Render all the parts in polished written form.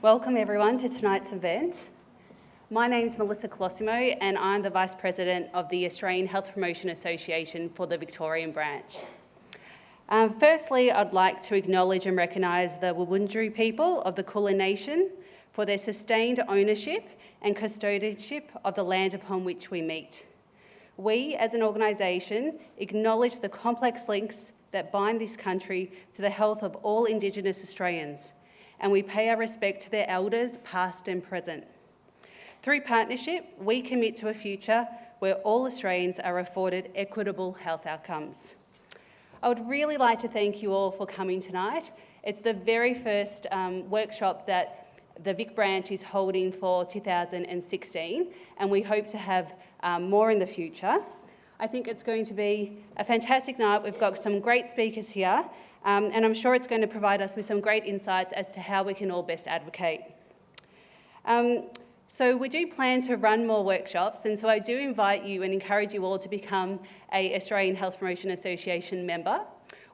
Welcome everyone to tonight's event. My name is Melissa Colosimo and I'm the Vice President of the Australian Health Promotion Association for the Victorian branch. Firstly, I'd like to acknowledge and recognise the Wurundjeri people of the Kulin Nation for their sustained ownership and custodianship of the land upon which we meet. We, as an organisation, acknowledge the complex links that bind this country to the health of all Indigenous Australians, and we pay our respect to their elders, past and present. Through partnership, we commit to a future where all Australians are afforded equitable health outcomes. I would really like to thank you all for coming tonight. It's the very first workshop that the Vic branch is holding for 2016, and we hope to have more in the future. I think it's going to be a fantastic night. We've got some great speakers here, and I'm sure it's going to provide us with some great insights as to how we can all best advocate. So we do plan to run more workshops, and so I do invite you and encourage you all to become an Australian Health Promotion Association member.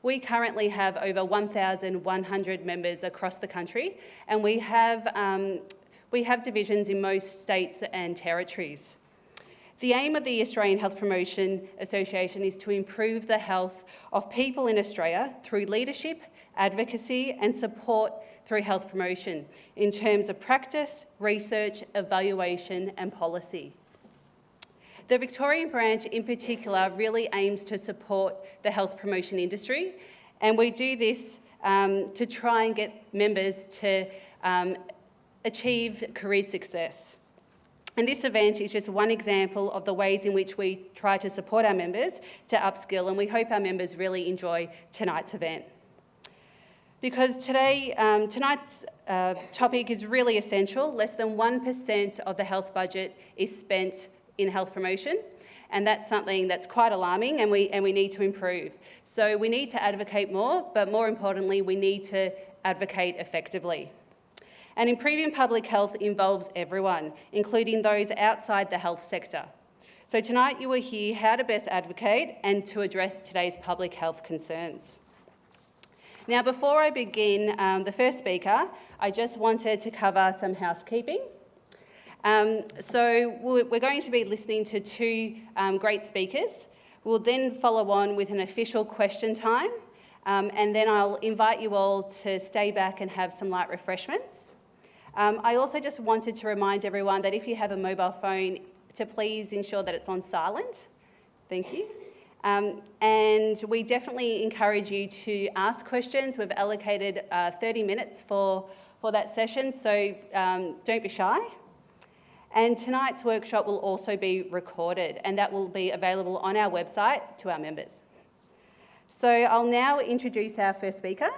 We currently have over 1,100 members across the country, and we have divisions in most states and territories. The aim of the Australian Health Promotion Association is to improve the health of people in Australia through leadership, advocacy and support through health promotion in terms of practice, research, evaluation and policy. The Victorian branch in particular really aims to support the health promotion industry, and we do this to try and get members to achieve career success. And this event is just one example of the ways in which we try to support our members to upskill, and we hope our members really enjoy tonight's event. Because tonight's topic is really essential. Less than 1% of the health budget is spent in health promotion, and that's something that's quite alarming, and we need to improve. So we need to advocate more, but more importantly, we need to advocate effectively. And improving public health involves everyone, including those outside the health sector. So tonight you will hear how to best advocate and to address today's public health concerns. Now, before I begin the first speaker, I just wanted to cover some housekeeping. So we're going to be listening to two great speakers. We'll then follow on with an official question time, and then I'll invite you all to stay back and have some light refreshments. I also just wanted to remind everyone that if you have a mobile phone, to please ensure that it's on silent. Thank you. And we definitely encourage you to ask questions. We've allocated 30 minutes for that session, so don't be shy. And tonight's workshop will also be recorded, and that will be available on our website to our members. So I'll now introduce our first speaker.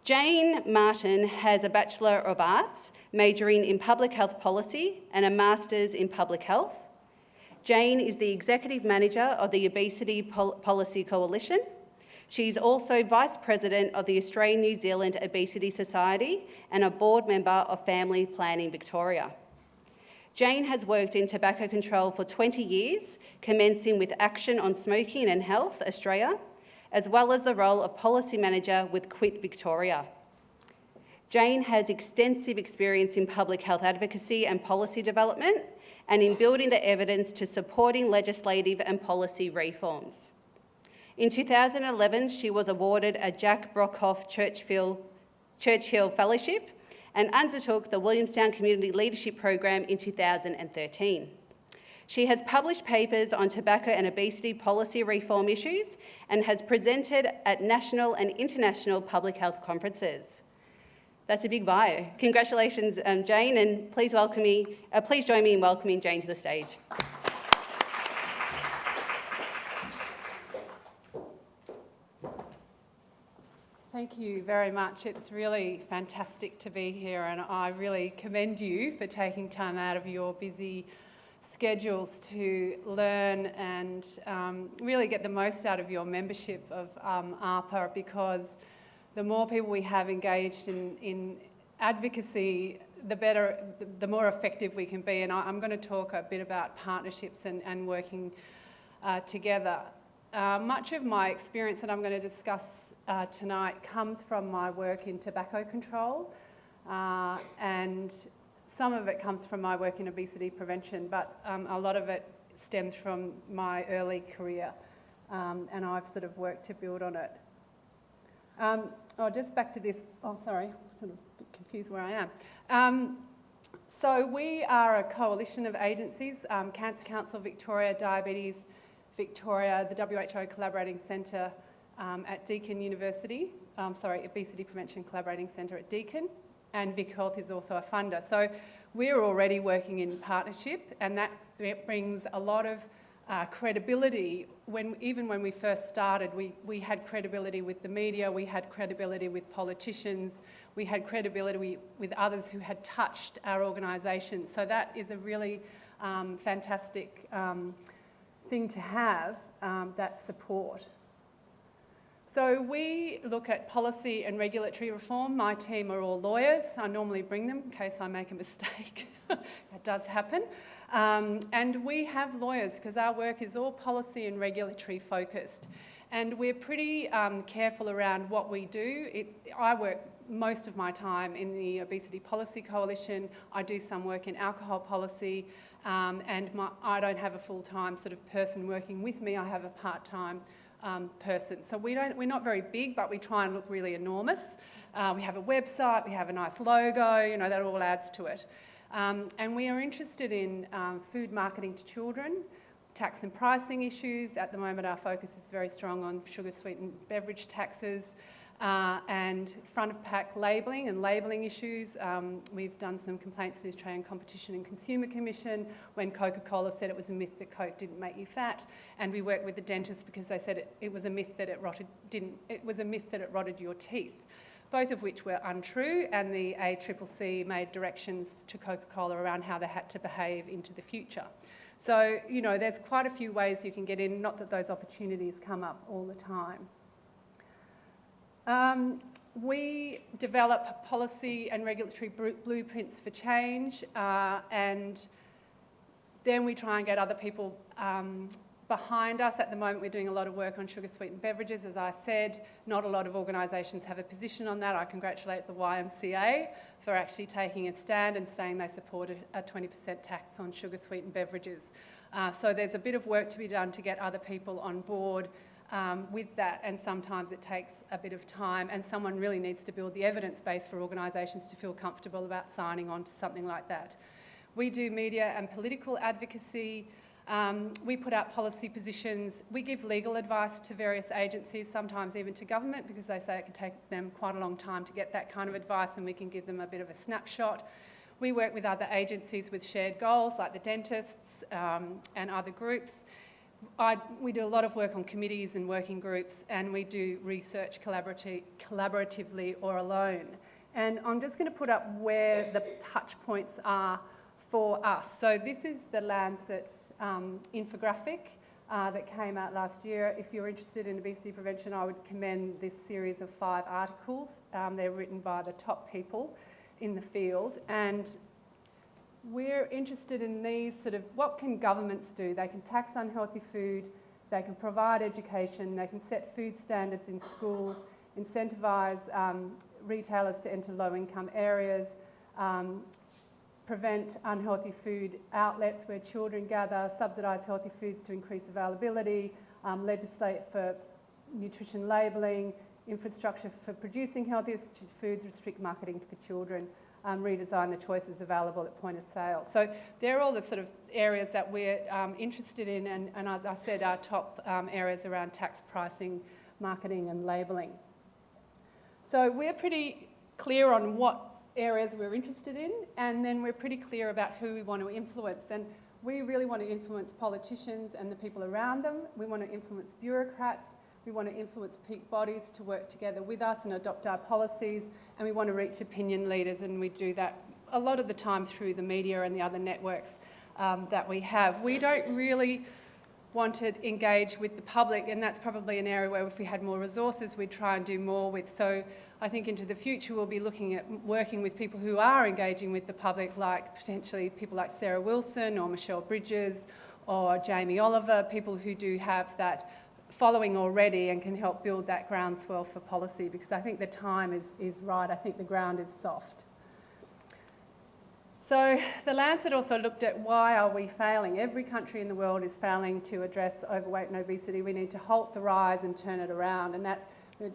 Jane Martin has a Bachelor of Arts, majoring in Public Health Policy and a Master's in Public Health. Jane is the Executive Manager of the Obesity Policy Coalition. She's also Vice President of the Australian-New Zealand Obesity Society and a board member of Family Planning Victoria. Jane has worked in tobacco control for 20 years, commencing with Action on Smoking and Health Australia, as well as the role of Policy Manager with Quit Victoria. Jane has extensive experience in public health advocacy and policy development, and in building the evidence to supporting legislative and policy reforms. In 2011, she was awarded a Jack Brockhoff Churchill Fellowship and undertook the Williamstown Community Leadership Program in 2013. She has published papers on tobacco and obesity policy reform issues and has presented at national and international public health conferences. That's a big bio. Congratulations, Jane, and please join me in welcoming Jane to the stage. Thank you very much. It's really fantastic to be here, and I really commend you for taking time out of your busy schedules to learn and really get the most out of your membership of AHPA, because the more people we have engaged in advocacy, the better, the more effective we can be. And I'm going to talk a bit about partnerships and working together. Much of my experience that I'm going to discuss tonight comes from my work in tobacco control. and some of it comes from my work in obesity prevention, but a lot of it stems from my early career, and I've sort of worked to build on it. Just back to this, sorry, I'm sort of a bit confused where I am. So we are a coalition of agencies, Cancer Council Victoria, Diabetes Victoria, the WHO Collaborating Centre at Deakin University, Obesity Prevention Collaborating Centre at Deakin, and Vic Health is also a funder. So we're already working in partnership, and that brings a lot of credibility. Even when we first started, we had credibility with the media, we had credibility with politicians, we had credibility with others who had touched our organisation. So that is a really fantastic thing to have, that support. So we look at policy and regulatory reform. My team are all lawyers. I normally bring them in case I make a mistake. That does happen. And we have lawyers because our work is all policy and regulatory focused. And we're pretty careful around what we do. I work most of my time in the Obesity Policy Coalition. I do some work in alcohol policy, and I don't have a full-time sort of person working with me. I have a part-time person. So we're not very big, but we try and look really enormous. We have a website, we have a nice logo, that all adds to it. And we are interested in food marketing to children, tax and pricing issues. At the moment, our focus is very strong on sugar-sweetened beverage taxes and front-of-pack labelling and labelling issues. We've done some complaints to the Australian Competition and Consumer Commission when Coca-Cola said it was a myth that Coke didn't make you fat, and we worked with the dentists because they said it was a myth that it rotted your teeth. Both of which were untrue, and the AHPA made directions to Coca-Cola around how they had to behave into the future. So, there's quite a few ways you can get in, not that those opportunities come up all the time. We develop policy and regulatory blueprints for change, and then we try and get other people behind us. At the moment, we're doing a lot of work on sugar-sweetened beverages. As I said, not a lot of organisations have a position on that. I congratulate the YMCA for actually taking a stand and saying they supported a 20% tax on sugar-sweetened beverages. So there's a bit of work to be done to get other people on board with that, and sometimes it takes a bit of time, and someone really needs to build the evidence base for organisations to feel comfortable about signing on to something like that. We do media and political advocacy. We put out policy positions. We give legal advice to various agencies, sometimes even to government, because they say it can take them quite a long time to get that kind of advice, and we can give them a bit of a snapshot. We work with other agencies with shared goals, like the dentists and other groups. We do a lot of work on committees and working groups, and we do research collaboratively or alone. And I'm just going to put up where the touch points are for us. So this is the Lancet infographic that came out last year. If you're interested in obesity prevention, I would commend this series of 5 articles. They're written by the top people in the field, and we're interested in these sort of, what can governments do? They can tax unhealthy food, they can provide education, they can set food standards in schools, incentivise retailers to enter low-income areas, prevent unhealthy food outlets where children gather, subsidise healthy foods to increase availability, legislate for nutrition labelling, infrastructure for producing healthier foods, restrict marketing for children, redesign the choices available at point of sale. So they're all the sort of areas that we're interested in, and as I said, our top areas around tax pricing, marketing and labelling. So we're pretty clear on what areas we're interested in, and then we're pretty clear about who we want to influence. And we really want to influence politicians and the people around them. We want to influence bureaucrats. We want to influence peak bodies to work together with us and adopt our policies, and we want to reach opinion leaders, and we do that a lot of the time through the media and the other networks that we have. We don't really want to engage with the public, and that's probably an area where if we had more resources we'd try and do more with. So I think into the future we'll be looking at working with people who are engaging with the public, like potentially people like Sarah Wilson or Michelle Bridges or Jamie Oliver, people who do have that following already and can help build that groundswell for policy, because I think the time is right. I think the ground is soft. So the Lancet also looked at why are we failing. Every country in the world is failing to address overweight and obesity. We need to halt the rise and turn it around. And that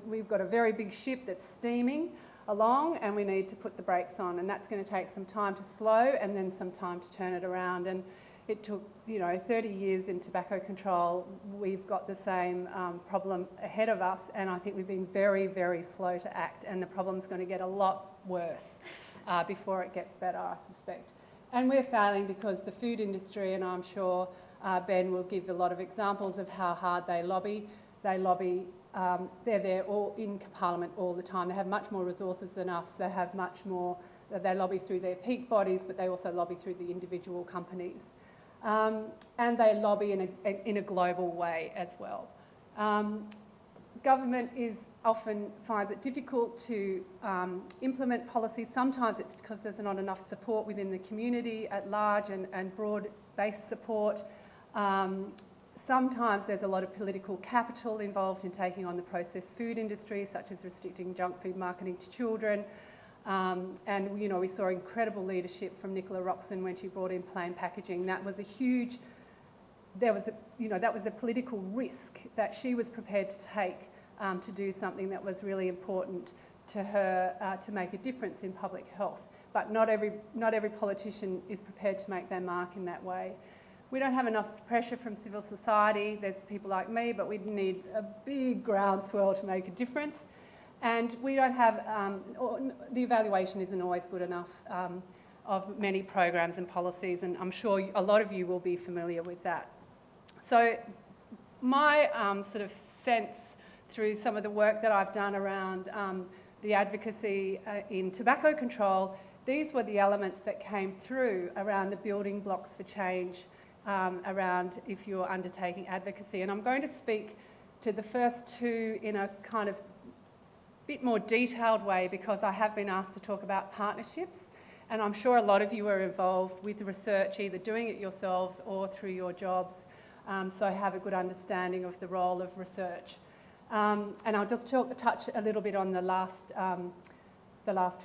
we've got a very big ship that's steaming along, and we need to put the brakes on. And that's going to take some time to slow and then some time to turn it around. And it took, 30 years in tobacco control. We've got the same problem ahead of us, and I think we've been very, very slow to act, and the problem's going to get a lot worse before it gets better, I suspect. And we're failing because the food industry, and I'm sure Ben will give a lot of examples of how hard they lobby. They lobby, they're there all in Parliament all the time. They have much more resources than us. They have much more, they lobby through their peak bodies, but they also lobby through the individual companies. And they lobby in a global way as well. Government often finds it difficult to implement policies. Sometimes it's because there's not enough support within the community at large and broad-based support. Sometimes there's a lot of political capital involved in taking on the processed food industry, such as restricting junk food marketing to children. And we saw incredible leadership from Nicola Roxon when she brought in plain packaging. That was a huge, that was a political risk that she was prepared to take to do something that was really important to her to make a difference in public health. But not every politician is prepared to make their mark in that way. We don't have enough pressure from civil society. There's people like me, but we need a big groundswell to make a difference. And we don't have, the evaluation isn't always good enough of many programs and policies, and I'm sure a lot of you will be familiar with that. So my sort of sense through some of the work that I've done around the advocacy in tobacco control, these were the elements that came through around the building blocks for change around if you're undertaking advocacy. And I'm going to speak to the first two in a kind of bit more detailed way because I have been asked to talk about partnerships, and I'm sure a lot of you are involved with research, either doing it yourselves or through your jobs, so have a good understanding of the role of research. And I'll just touch a little bit on the last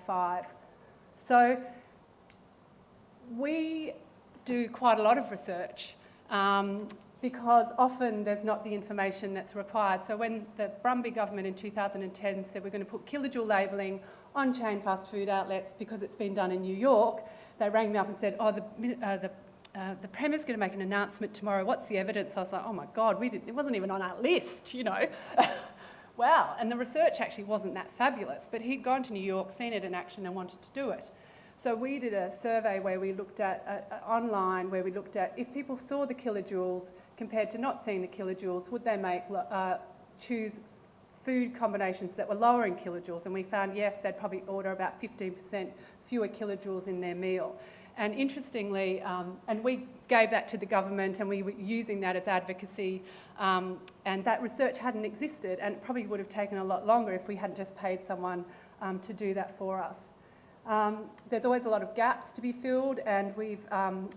five. So we do quite a lot of research because often there's not the information that's required. So when the Brumby government in 2010 said we're going to put kilojoule labelling on chain fast food outlets because it's been done in New York, they rang me up and said, oh, the Premier's going to make an announcement tomorrow. What's the evidence? I was like, oh my God, it wasn't even on our list, Wow, and the research actually wasn't that fabulous, but he'd gone to New York, seen it in action and wanted to do it. So we did a survey where we looked at, online, where we looked at if people saw the kilojoules compared to not seeing the kilojoules, would they choose food combinations that were lower in kilojoules? And we found, yes, they'd probably order about 15% fewer kilojoules in their meal. And interestingly, and we gave that to the government and we were using that as advocacy, and that research hadn't existed and it probably would have taken a lot longer if we hadn't just paid someone to do that for us. There's always a lot of gaps to be filled, and we've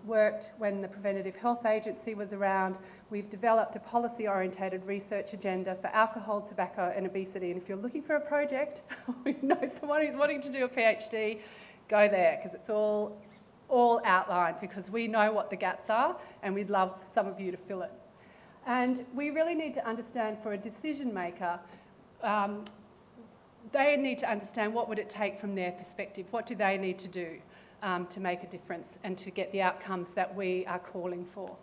worked when the Preventative Health Agency was around. We've developed a policy-orientated research agenda for alcohol, tobacco and obesity, and if you're looking for a project or you know someone who's wanting to do a PhD, go there because it's all outlined because we know what the gaps are and we'd love some of you to fill it. And we really need to understand for a decision maker, they need to understand what would it take from their perspective. What do they need to do to make a difference and to get the outcomes that we are calling for?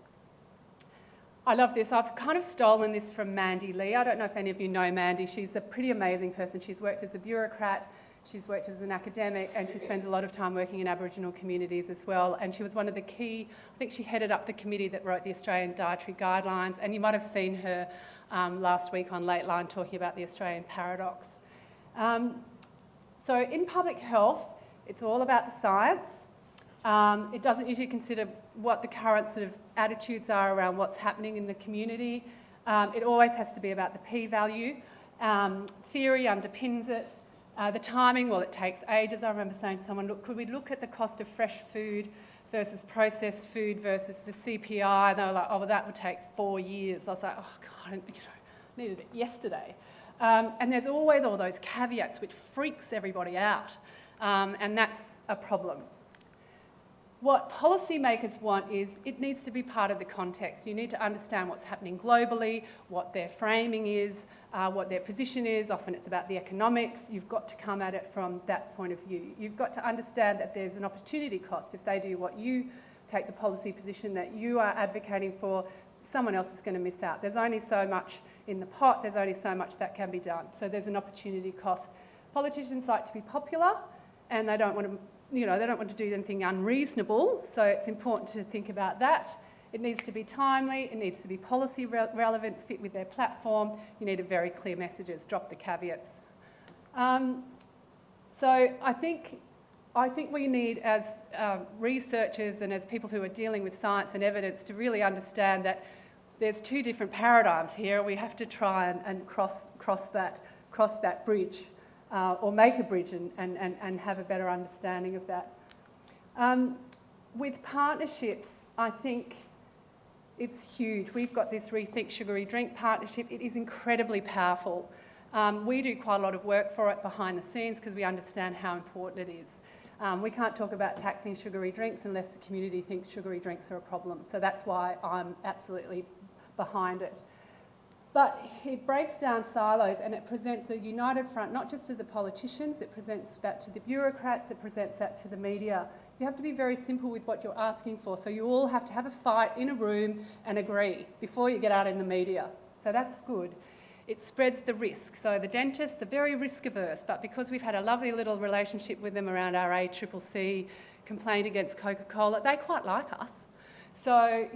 I love this. I've kind of stolen this from Mandy Lee. I don't know if any of you know Mandy. She's a pretty amazing person. She's worked as a bureaucrat, she's worked as an academic, and she spends a lot of time working in Aboriginal communities as well. And she was one of the key, I think she headed up the committee that wrote the Australian Dietary Guidelines, and you might have seen her last week on Late Line talking about the Australian paradox. So in public health, it's all about the science. It doesn't usually consider what the current sort of attitudes are around what's happening in the community. It always has to be about the p-value. Theory underpins it. The timing, well, it takes ages. I remember saying to someone, look, could we look at the cost of fresh food versus processed food versus the CPI? And they were like, oh, well, that would take 4 years. I was like, oh, God, I needed it yesterday. And there's always all those caveats which freaks everybody out, and that's a problem. What policymakers want is it needs to be part of the context. You need to understand what's happening globally, what their framing is, what their position is. Often it's about the economics. You've got to come at it from that point of view. You've got to understand that there's an opportunity cost. If they do what you take the policy position that you are advocating for, someone else is going to miss out. There's only so much in the pot, there's only so much that can be done. So there's an opportunity cost. Politicians like to be popular and they don't want to, they don't want to do anything unreasonable, so it's important to think about that. It needs to be timely, it needs to be policy relevant, fit with their platform. You need a very clear messages, drop the caveats. So I think we need, as researchers and as people who are dealing with science and evidence, to really understand that there's two different paradigms here. We have to try and cross that bridge, or make a bridge and have a better understanding of that. With partnerships, I think it's huge. We've got this Rethink Sugary Drink partnership. It is incredibly powerful. We do quite a lot of work for it behind the scenes because we understand how important it is. We can't talk about taxing sugary drinks unless the community thinks sugary drinks are a problem. So that's why I'm absolutely behind it. But it breaks down silos and it presents a united front, not just to the politicians, it presents that to the bureaucrats, it presents that to the media. You have to be very simple with what you're asking for. So you all have to have a fight in a room and agree before you get out in the media. So that's good. It spreads the risk. So the dentists are very risk averse, but because we've had a lovely little relationship with them around our AHPA complaint against Coca-Cola, they quite like us. So,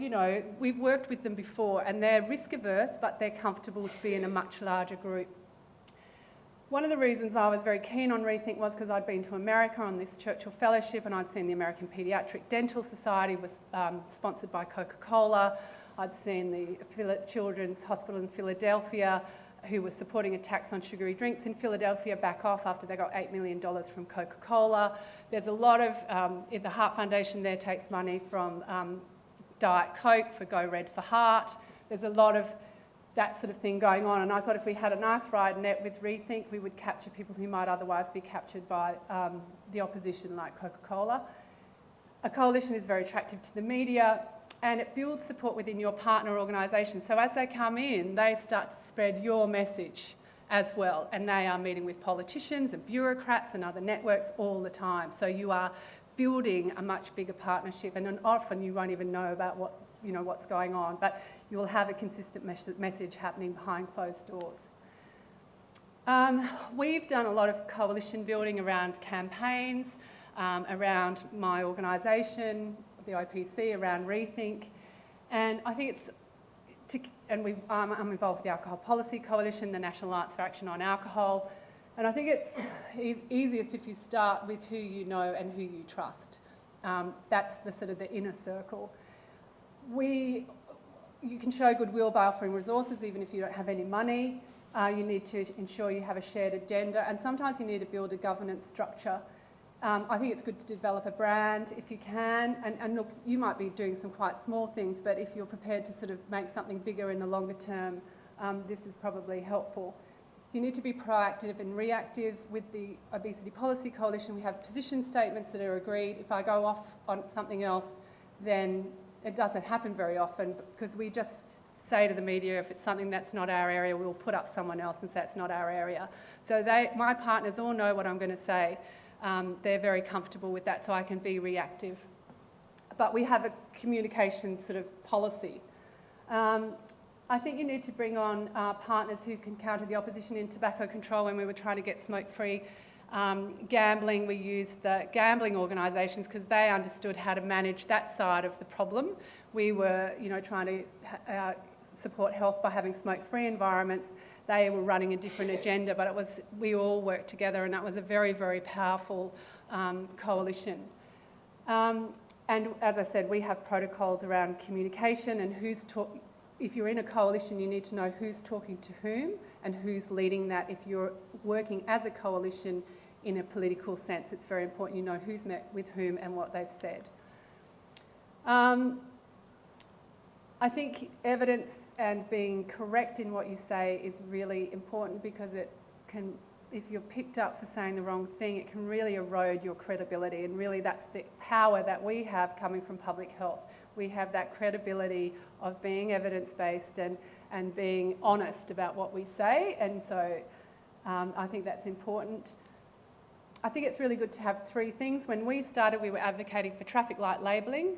we've worked with them before and they're risk averse, but they're comfortable to be in a much larger group. One of the reasons I was very keen on Rethink was because I'd been to America on this Churchill Fellowship and I'd seen the American Paediatric Dental Society was sponsored by Coca-Cola. I'd seen the Children's Hospital in Philadelphia, who was supporting a tax on sugary drinks in Philadelphia, back off after they got $8 million from Coca-Cola. There's a lot of, the Heart Foundation there takes money from Diet Coke for Go Red for Heart. There's a lot of that sort of thing going on, and I thought if we had a nice wide net with Rethink, we would capture people who might otherwise be captured by the opposition like Coca-Cola. A coalition is very attractive to the media and it builds support within your partner organisation. So as they come in, they start to spread your message as well, and they are meeting with politicians and bureaucrats and other networks all the time. So you are building a much bigger partnership, and often you won't even know about what's going on, but you will have a consistent message happening behind closed doors. We've done a lot of coalition building around campaigns, around my organisation, the IPC, around Rethink, and I think I'm involved with the Alcohol Policy Coalition, the National Alliance for Action on Alcohol, and I think it's easiest if you start with who you know and who you trust. That's the sort of the inner circle. You can show goodwill by offering resources even if you don't have any money. You need to ensure you have a shared agenda, and sometimes you need to build a governance structure. I think it's good to develop a brand if you can, and look, you might be doing some quite small things, but if you're prepared to sort of make something bigger in the longer term, this is probably helpful. You need to be proactive and reactive. With the Obesity Policy Coalition, we have position statements that are agreed. If I go off on something else, then it doesn't happen very often because we just say to the media, if it's something that's not our area, we'll put up someone else and say it's not our area. So my partners all know what I'm going to say. They're very comfortable with that, so I can be reactive. But we have a communication sort of policy. I think you need to bring on partners who can counter the opposition in tobacco control. When we were trying to get smoke-free gambling, we used the gambling organisations because they understood how to manage that side of the problem. We were, trying to support health by having smoke-free environments. They were running a different agenda, but we all worked together, and that was a very, very powerful coalition. And as I said, we have protocols around communication and if you're in a coalition, you need to know who's talking to whom and who's leading that. If you're working as a coalition in a political sense, it's very important you know who's met with whom and what they've said. I think evidence and being correct in what you say is really important because it can you're picked up for saying the wrong thing, it can really erode your credibility, and really that's the power that we have coming from public health. We have that credibility of being evidence-based and being honest about what we say, and so I think that's important. I think it's really good to have three things. When we started, we were advocating for traffic light labelling.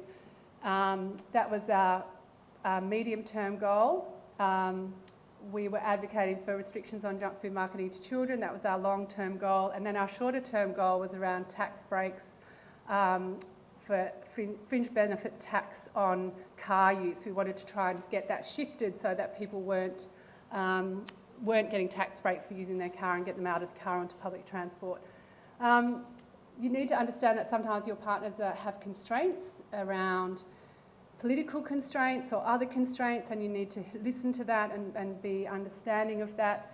That was our medium-term goal. We were advocating for restrictions on junk food marketing to children. That was our long-term goal. And then our shorter-term goal was around tax breaks for fringe benefit tax on car use. We wanted to try and get that shifted so that people weren't getting tax breaks for using their car and get them out of the car onto public transport. You need to understand that sometimes your partners have constraints around political constraints or other constraints, and you need to listen to that and be understanding of that.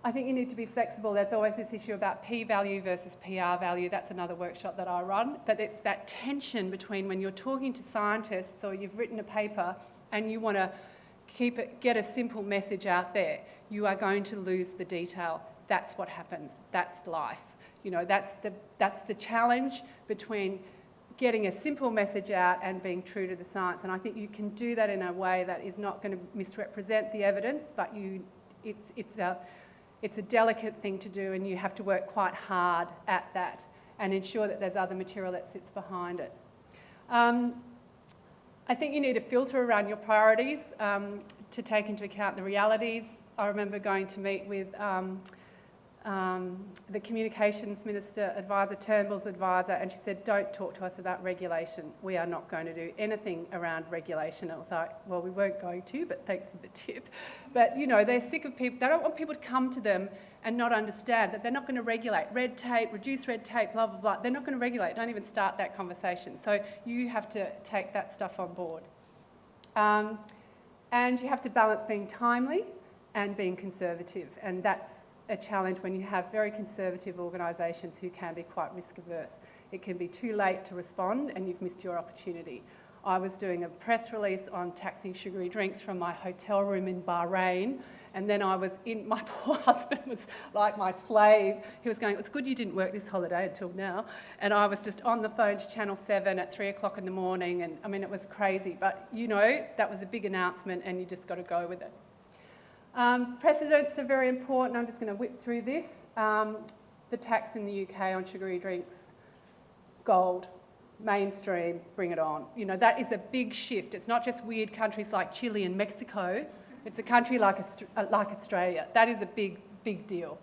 I think you need to be flexible. There's always this issue about P-value versus PR value. That's another workshop that I run. But it's that tension between when you're talking to scientists or you've written a paper and you want to get a simple message out there, you are going to lose the detail. That's what happens. That's life. You know, that's the challenge between getting a simple message out and being true to the science. And I think you can do that in a way that is not going to misrepresent the evidence, but it's a delicate thing to do, and you have to work quite hard at that and ensure that there's other material that sits behind it. I think you need a filter around your priorities to take into account the realities. I remember going to meet with the Communications Minister advisor, Turnbull's advisor, and she said, don't talk to us about regulation. We are not going to do anything around regulation. I was like, well, we weren't going to, but thanks for the tip. But, you know, they're sick of people. They don't want people to come to them and not understand that they're not going to regulate. Red tape, reduce red tape, blah, blah, blah. They're not going to regulate. Don't even start that conversation. So you have to take that stuff on board. And you have to balance being timely and being conservative. And that's a challenge when you have very conservative organisations who can be quite risk averse. It can be too late to respond and you've missed your opportunity. I was doing a press release on taxing sugary drinks from my hotel room in Bahrain, and then my poor husband was like my slave. He was going, it's good you didn't work this holiday until now. And I was just on the phone to Channel 7 at 3 o'clock in the morning, and I mean, it was crazy. But, you know, that was a big announcement and you just got to go with it. Precedents are very important. I'm just going to whip through this. The tax in the UK on sugary drinks, gold, mainstream, bring it on. You know, that is a big shift. It's not just weird countries like Chile and Mexico. It's a country like Australia. That is a big, big deal.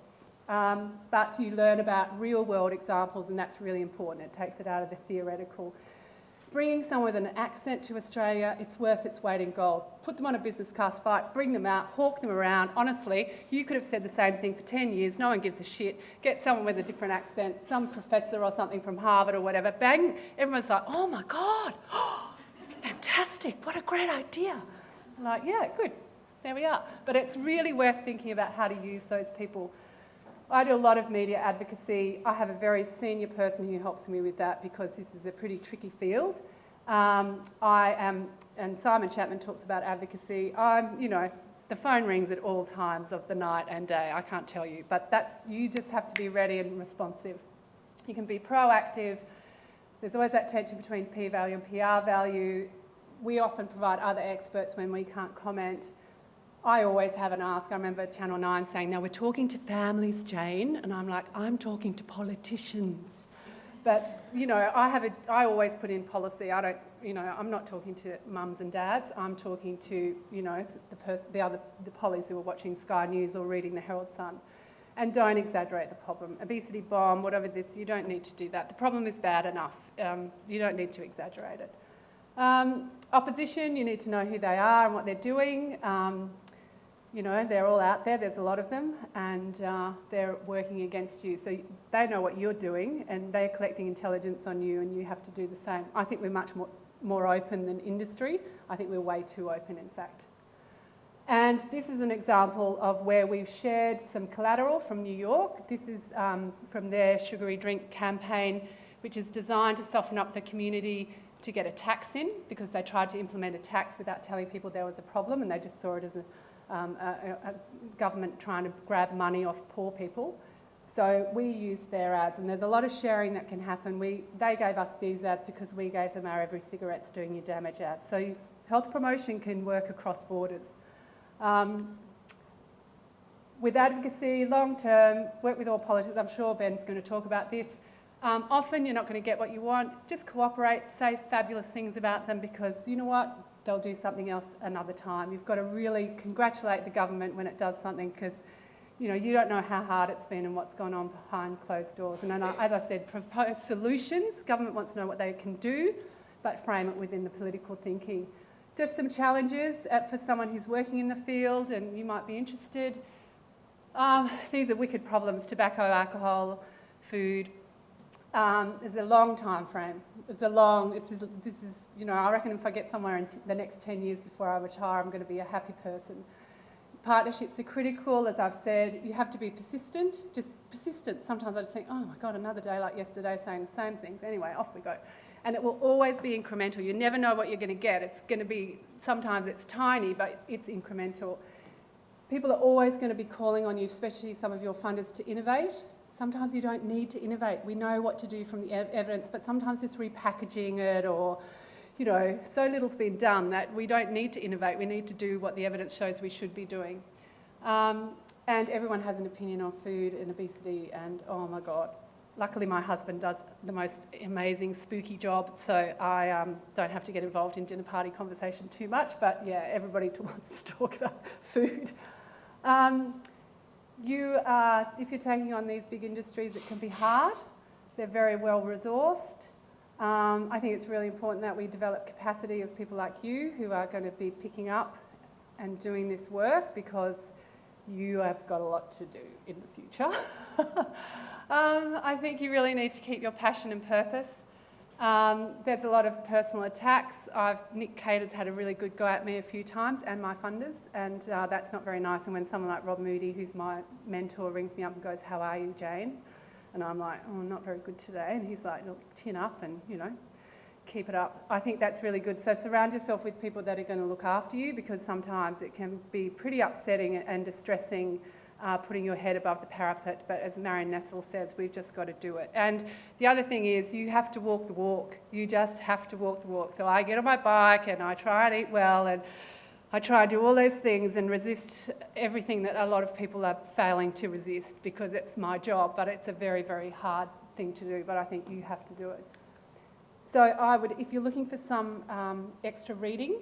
But you learn about real-world examples, and that's really important. It takes it out of the theoretical. Bringing someone with an accent to Australia, it's worth its weight in gold. Put them on a business class flight, bring them out, hawk them around. Honestly, you could have said the same thing for 10 years, no one gives a shit. Get someone with a different accent, some professor or something from Harvard or whatever, bang, everyone's like, oh my God, it's fantastic, what a great idea. I'm like, yeah, good, there we are. But it's really worth thinking about how to use those people. I do a lot of media advocacy. I have a very senior person who helps me with that because this is a pretty tricky field. And Simon Chapman talks about advocacy. You know, the phone rings at all times of the night and day, I can't tell you, but you just have to be ready and responsive. You can be proactive. There's always that tension between P-value and PR value. We often provide other experts when we can't comment. I always have an ask. I remember Channel 9 saying, now we're talking to families, Jane, and I'm like, I'm talking to politicians. But, you know, I always put in policy. I'm not talking to mums and dads. I'm talking to, you know, the pollies who are watching Sky News or reading the Herald Sun. And don't exaggerate the problem. Obesity bomb, whatever this, you don't need to do that. The problem is bad enough. You don't need to exaggerate it. Opposition, you need to know who they are and what they're doing. You know, they're all out there, there's a lot of them, and they're working against you. So they know what you're doing, and they're collecting intelligence on you, and you have to do the same. I think we're much more open than industry. I think we're way too open, in fact. And this is an example of where we've shared some collateral from New York. This is from their sugary drink campaign, which is designed to soften up the community to get a tax in, because they tried to implement a tax without telling people there was a problem, and they just saw it as a government trying to grab money off poor people. So we used their ads, and there's a lot of sharing that can happen. They gave us these ads because we gave them our Every Cigarette's Doing You Damage ads. So health promotion can work across borders. With advocacy, long term, work with all politics. I'm sure Ben's going to talk about this. Often you're not going to get what you want. Just cooperate, say fabulous things about them, because you know what? They'll do something else another time. You've got to really congratulate the government when it does something, because you don't know how hard it's been and what's gone on behind closed doors. And then, as I said, propose solutions. Government wants to know what they can do, but frame it within the political thinking. Just some challenges for someone who's working in the field, and you might be interested. These are wicked problems: tobacco, alcohol, food. There's a long time frame. This is, I reckon if I get somewhere in the next 10 years before I retire, I'm going to be a happy person. Partnerships are critical, as I've said. You have to be persistent, just persistent. Sometimes I just think, oh my God, another day like yesterday saying the same things. Anyway, off we go. And it will always be incremental. You never know what you're going to get. It's going to be, sometimes it's tiny, but it's incremental. People are always going to be calling on you, especially some of your funders, to innovate. Sometimes you don't need to innovate. We know what to do from the evidence, but sometimes just repackaging it, or, so little's been done that we don't need to innovate. We need to do what the evidence shows we should be doing. And everyone has an opinion on food and obesity, and oh my God. Luckily, my husband does the most amazing, spooky job, so I don't have to get involved in dinner party conversation too much, but yeah, everybody wants to talk about food. If you're taking on these big industries, it can be hard. They're very well resourced. I think it's really important that we develop capacity of people like you who are going to be picking up and doing this work, because you have got a lot to do in the future. I think you really need to keep your passion and purpose. There's a lot of personal attacks. Nick Cater's had a really good go at me a few times, and my funders, and that's not very nice. And when someone like Rob Moody, who's my mentor, rings me up and goes, "How are you, Jane?" And I'm like, "Oh, not very good today." And he's like, "Look, chin up and, keep it up." I think that's really good. So surround yourself with people that are going to look after you, because sometimes it can be pretty upsetting and distressing, putting your head above the parapet. But as Marion Nessel says, we've just got to do it. And the other thing is, you have to walk the walk. You just have to walk the walk. So I get on my bike and I try and eat well, and I try and do all those things and resist everything that a lot of people are failing to resist, because it's my job, but it's a very, very hard thing to do. But I think you have to do it. So if you're looking for some extra reading,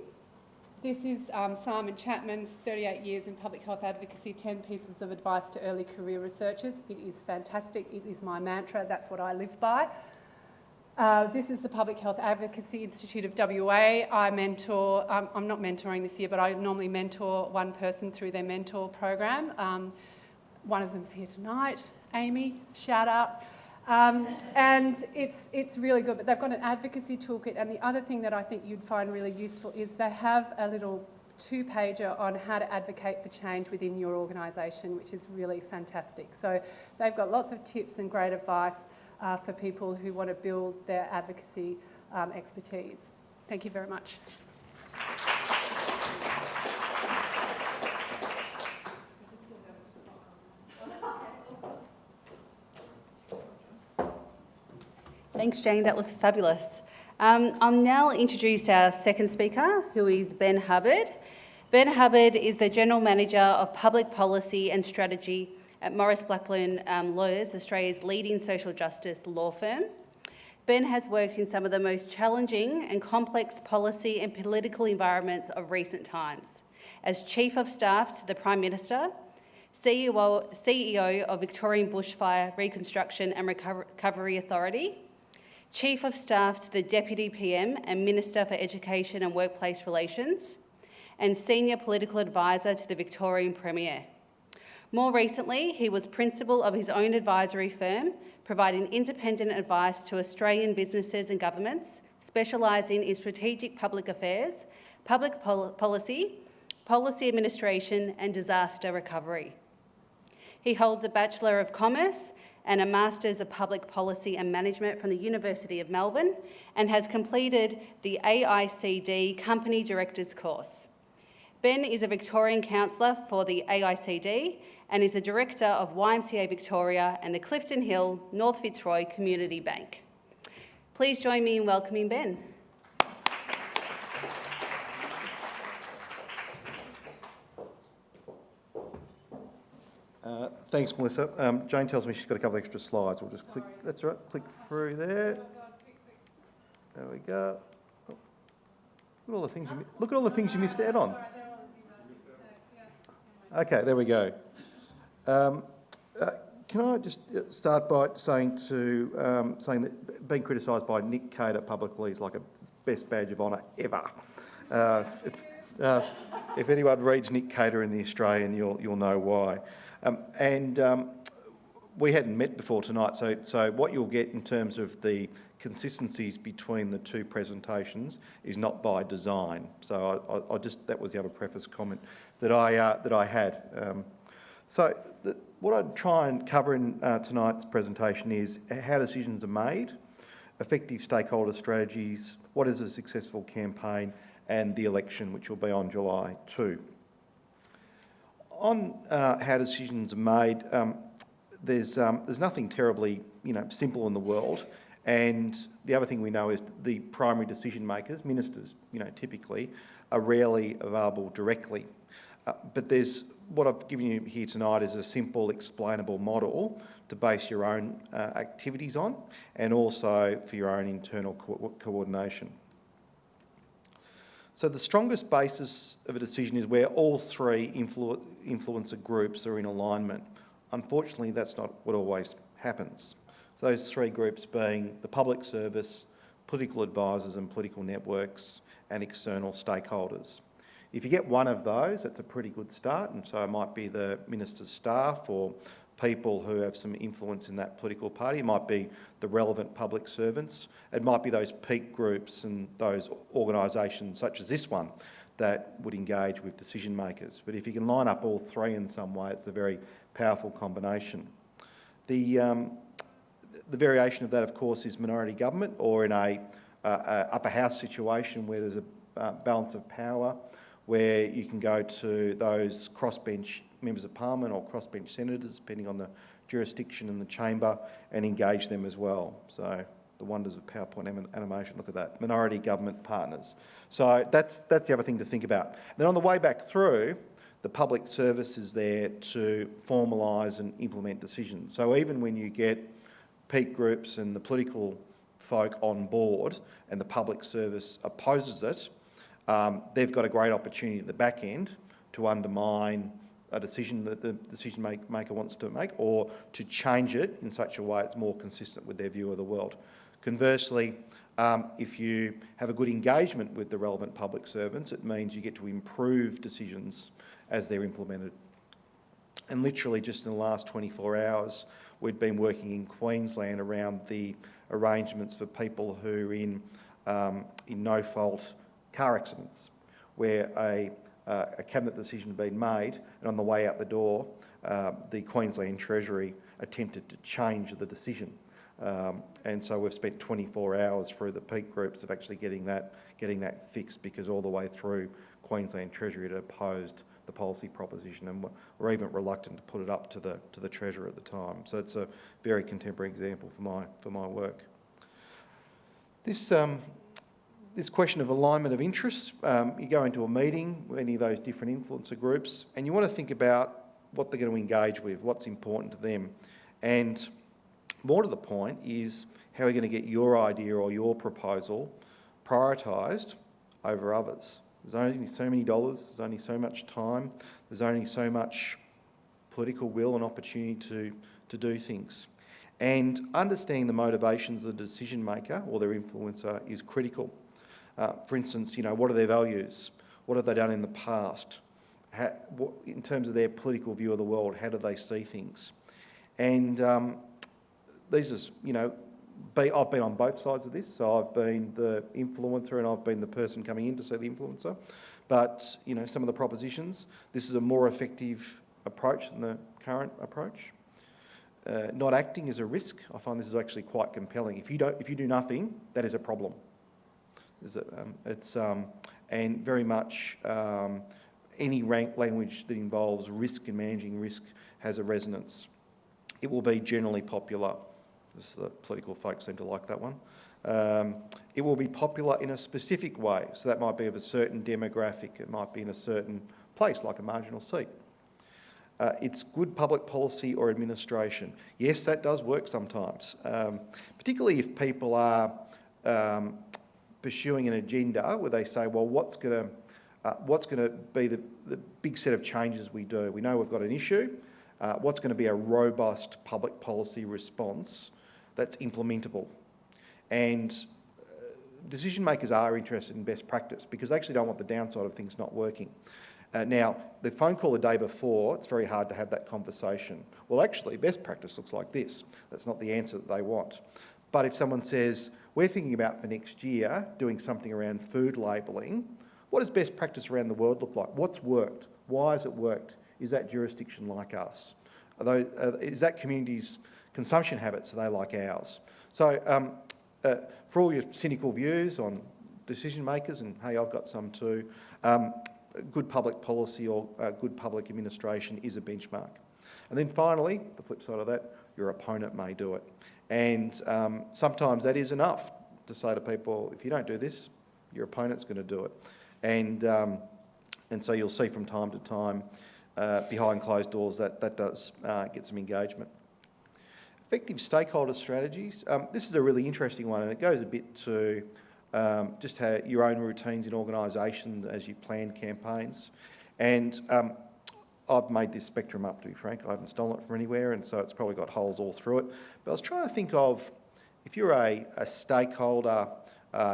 this is Simon Chapman's 38 Years in Public Health Advocacy, 10 Pieces of Advice to Early Career Researchers. It is fantastic. It is my mantra. That's what I live by. This is the Public Health Advocacy Institute of WA. I mentor, I'm not mentoring this year, but I normally mentor one person through their mentor program. One of them's here tonight, Amy, shout out. And it's really good, but they've got an advocacy toolkit, and the other thing that I think you'd find really useful is they have a little 2-pager on how to advocate for change within your organisation, which is really fantastic. So they've got lots of tips and great advice for people who want to build their advocacy expertise. Thank you very much. Thanks, Jane. That was fabulous. I'll now introduce our second speaker, who is Ben Hubbard. Ben Hubbard is the General Manager of Public Policy and Strategy at Maurice Blackburn Lawyers, Australia's leading social justice law firm. Ben has worked in some of the most challenging and complex policy and political environments of recent times. As Chief of Staff to the Prime Minister, CEO of Victorian Bushfire Reconstruction and Recovery Authority, Chief of Staff to the Deputy PM and Minister for Education and Workplace Relations, and Senior Political Advisor to the Victorian Premier. More recently, he was principal of his own advisory firm, providing independent advice to Australian businesses and governments, specialising in strategic public affairs, public policy, policy administration and disaster recovery. He holds a Bachelor of Commerce and a Masters of Public Policy and Management from the University of Melbourne, and has completed the AICD Company Directors course. Ben is a Victorian counsellor for the AICD and is the Director of YMCA Victoria and the Clifton Hill North Fitzroy Community Bank. Please join me in welcoming Ben. Thanks, Melissa. Jane tells me she's got a couple of extra slides. We'll just click. That's all right. Click through there. There we go. Oh, look at all the things look at all the things you missed out on. Okay, there we go. Can I just start by saying that being criticised by Nick Cater publicly is like a best badge of honour ever. If anyone reads Nick Cater in The Australian, you'll know why. We hadn't met before tonight, so what you'll get in terms of the consistencies between the two presentations is not by design. So that was the other preface comment that I had. What I'd try and cover in tonight's presentation is how decisions are made, effective stakeholder strategies, what is a successful campaign, and the election, which will be on July 2. On how decisions are made, there's nothing terribly simple in the world, and the other thing we know is the primary decision makers, ministers, typically, are rarely available directly. But what I've given you here tonight is a simple, explainable model to base your own activities on, and also for your own internal coordination. So the strongest basis of a decision is where all three influencer groups are in alignment. Unfortunately, that's not what always happens. So those three groups being the public service, political advisors and political networks, and external stakeholders. If you get one of those, that's a pretty good start, and so it might be the minister's staff or people who have some influence in that political party. It might be the relevant public servants. It might be those peak groups and those organisations such as this one that would engage with decision makers. But if you can line up all three in some way, it's a very powerful combination. The variation of that, of course, is minority government, or in a upper house situation where there's a balance of power, where you can go to those crossbench members of parliament or crossbench senators, depending on the jurisdiction and the chamber, and engage them as well. So the wonders of PowerPoint animation, look at that. Minority government partners. So that's the other thing to think about. Then on the way back through, the public service is there to formalise and implement decisions. So even when you get peak groups and the political folk on board and the public service opposes it, they've got a great opportunity at the back end to undermine a decision that the decision maker wants to make, or to change it in such a way it's more consistent with their view of the world. Conversely, if you have a good engagement with the relevant public servants, it means you get to improve decisions as they're implemented. And literally just in the last 24 hours, we've been working in Queensland around the arrangements for people who are in no-fault car accidents, where a cabinet decision had been made, and on the way out the door, the Queensland Treasury attempted to change the decision. And so we've spent 24 hours through the peak groups of actually getting that fixed, because all the way through Queensland Treasury had opposed the policy proposition, and were even reluctant to put it up to the Treasurer at the time. So it's a very contemporary example for my work. This question of alignment of interests, you go into a meeting with any of those different influencer groups, and you want to think about what they're going to engage with, what's important to them. And more to the point is how are you going to get your idea or your proposal prioritised over others. There's only so many dollars, there's only so much time, there's only so much political will and opportunity to do things. And understanding the motivations of the decision maker or their influencer is critical. For instance, what are their values? What have they done in the past? In terms of their political view of the world, how do they see things? And these are, I've been on both sides of this, so I've been the influencer and I've been the person coming in to see the influencer. But, some of the propositions, this is a more effective approach than the current approach. Not acting is a risk. I find this is actually quite compelling. If you do nothing, that is a problem. And very much any language that involves risk and managing risk has a resonance. It will be generally popular. The political folks seem to like that one. It will be popular in a specific way. So that might be of a certain demographic. It might be in a certain place, like a marginal seat. It's good public policy or administration. Yes, that does work sometimes, particularly if people are pursuing an agenda where they say, well, what's going to be the big set of changes we do? We know we've got an issue. What's going to be a robust public policy response that's implementable? And decision makers are interested in best practice because they actually don't want the downside of things not working. Now, the phone call the day before, it's very hard to have that conversation. Well, actually, best practice looks like this. That's not the answer that they want. But if someone says, we're thinking about for next year doing something around food labelling, what does best practice around the world look like? What's worked? Why has it worked? Is that jurisdiction like us? Is that community's consumption habits, are they like ours? So for all your cynical views on decision makers, and hey, I've got some too, good public policy or good public administration is a benchmark. And then finally, the flip side of that, your opponent may do it. And sometimes that is enough to say to people, if you don't do this, your opponent's going to do it. And so you'll see from time to time behind closed doors that does get some engagement. Effective stakeholder strategies. This is a really interesting one, and it goes a bit to just how your own routines in organisation as you plan campaigns. And I've made this spectrum up, to be frank. I haven't stolen it from anywhere, and so it's probably got holes all through it. But I was trying to think of, if you're a stakeholder,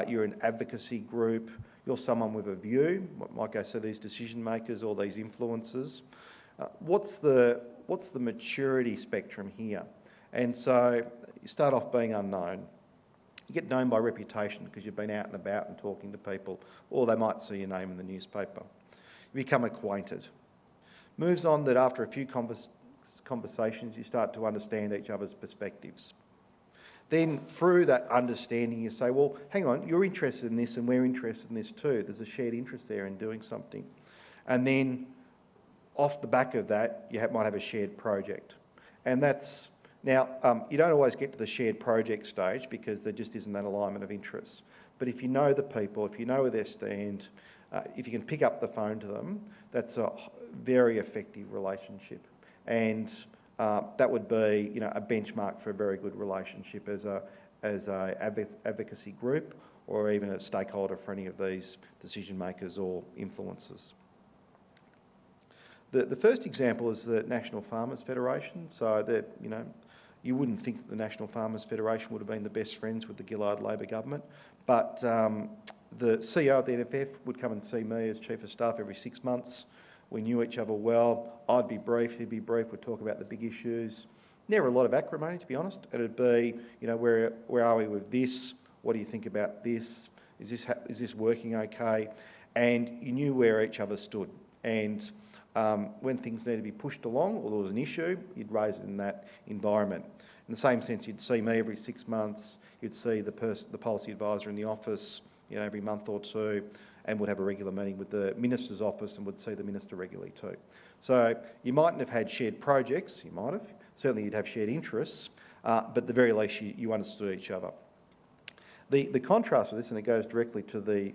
you're an advocacy group, you're someone with a view, like I said, these decision makers or these influencers, what's the maturity spectrum here? And so you start off being unknown. You get known by reputation because you've been out and about and talking to people, or they might see your name in the newspaper. You become acquainted. Moves on that after a few conversations, you start to understand each other's perspectives. Then through that understanding, you say, well, hang on, you're interested in this and we're interested in this too. There's a shared interest there in doing something. And then off the back of that, you might have a shared project. And that's, now, you don't always get to the shared project stage because there just isn't that alignment of interests. But if you know the people, if you know where they stand, if you can pick up the phone to them, that's a very effective relationship. And that would be, a benchmark for a very good relationship as a advocacy group or even a stakeholder for any of these decision makers or influencers. The first example is the National Farmers Federation. So that, you wouldn't think that the National Farmers Federation would have been the best friends with the Gillard Labor government, but the CEO of the NFF would come and see me as Chief of Staff every 6 months. We knew each other well. I'd be brief, he'd be brief, we'd talk about the big issues. Never a lot of acrimony, to be honest. It'd be, where are we with this? What do you think about this? Is this working okay? And you knew where each other stood. And when things needed to be pushed along or there was an issue, you'd raise it in that environment. In the same sense, you'd see me every 6 months, you'd see the policy advisor in the office, every month or two, and would have a regular meeting with the Minister's office and would see the Minister regularly too. So you mightn't have had shared projects, you might have, certainly you'd have shared interests, but at the very least you understood each other. The contrast with this, and it goes directly to the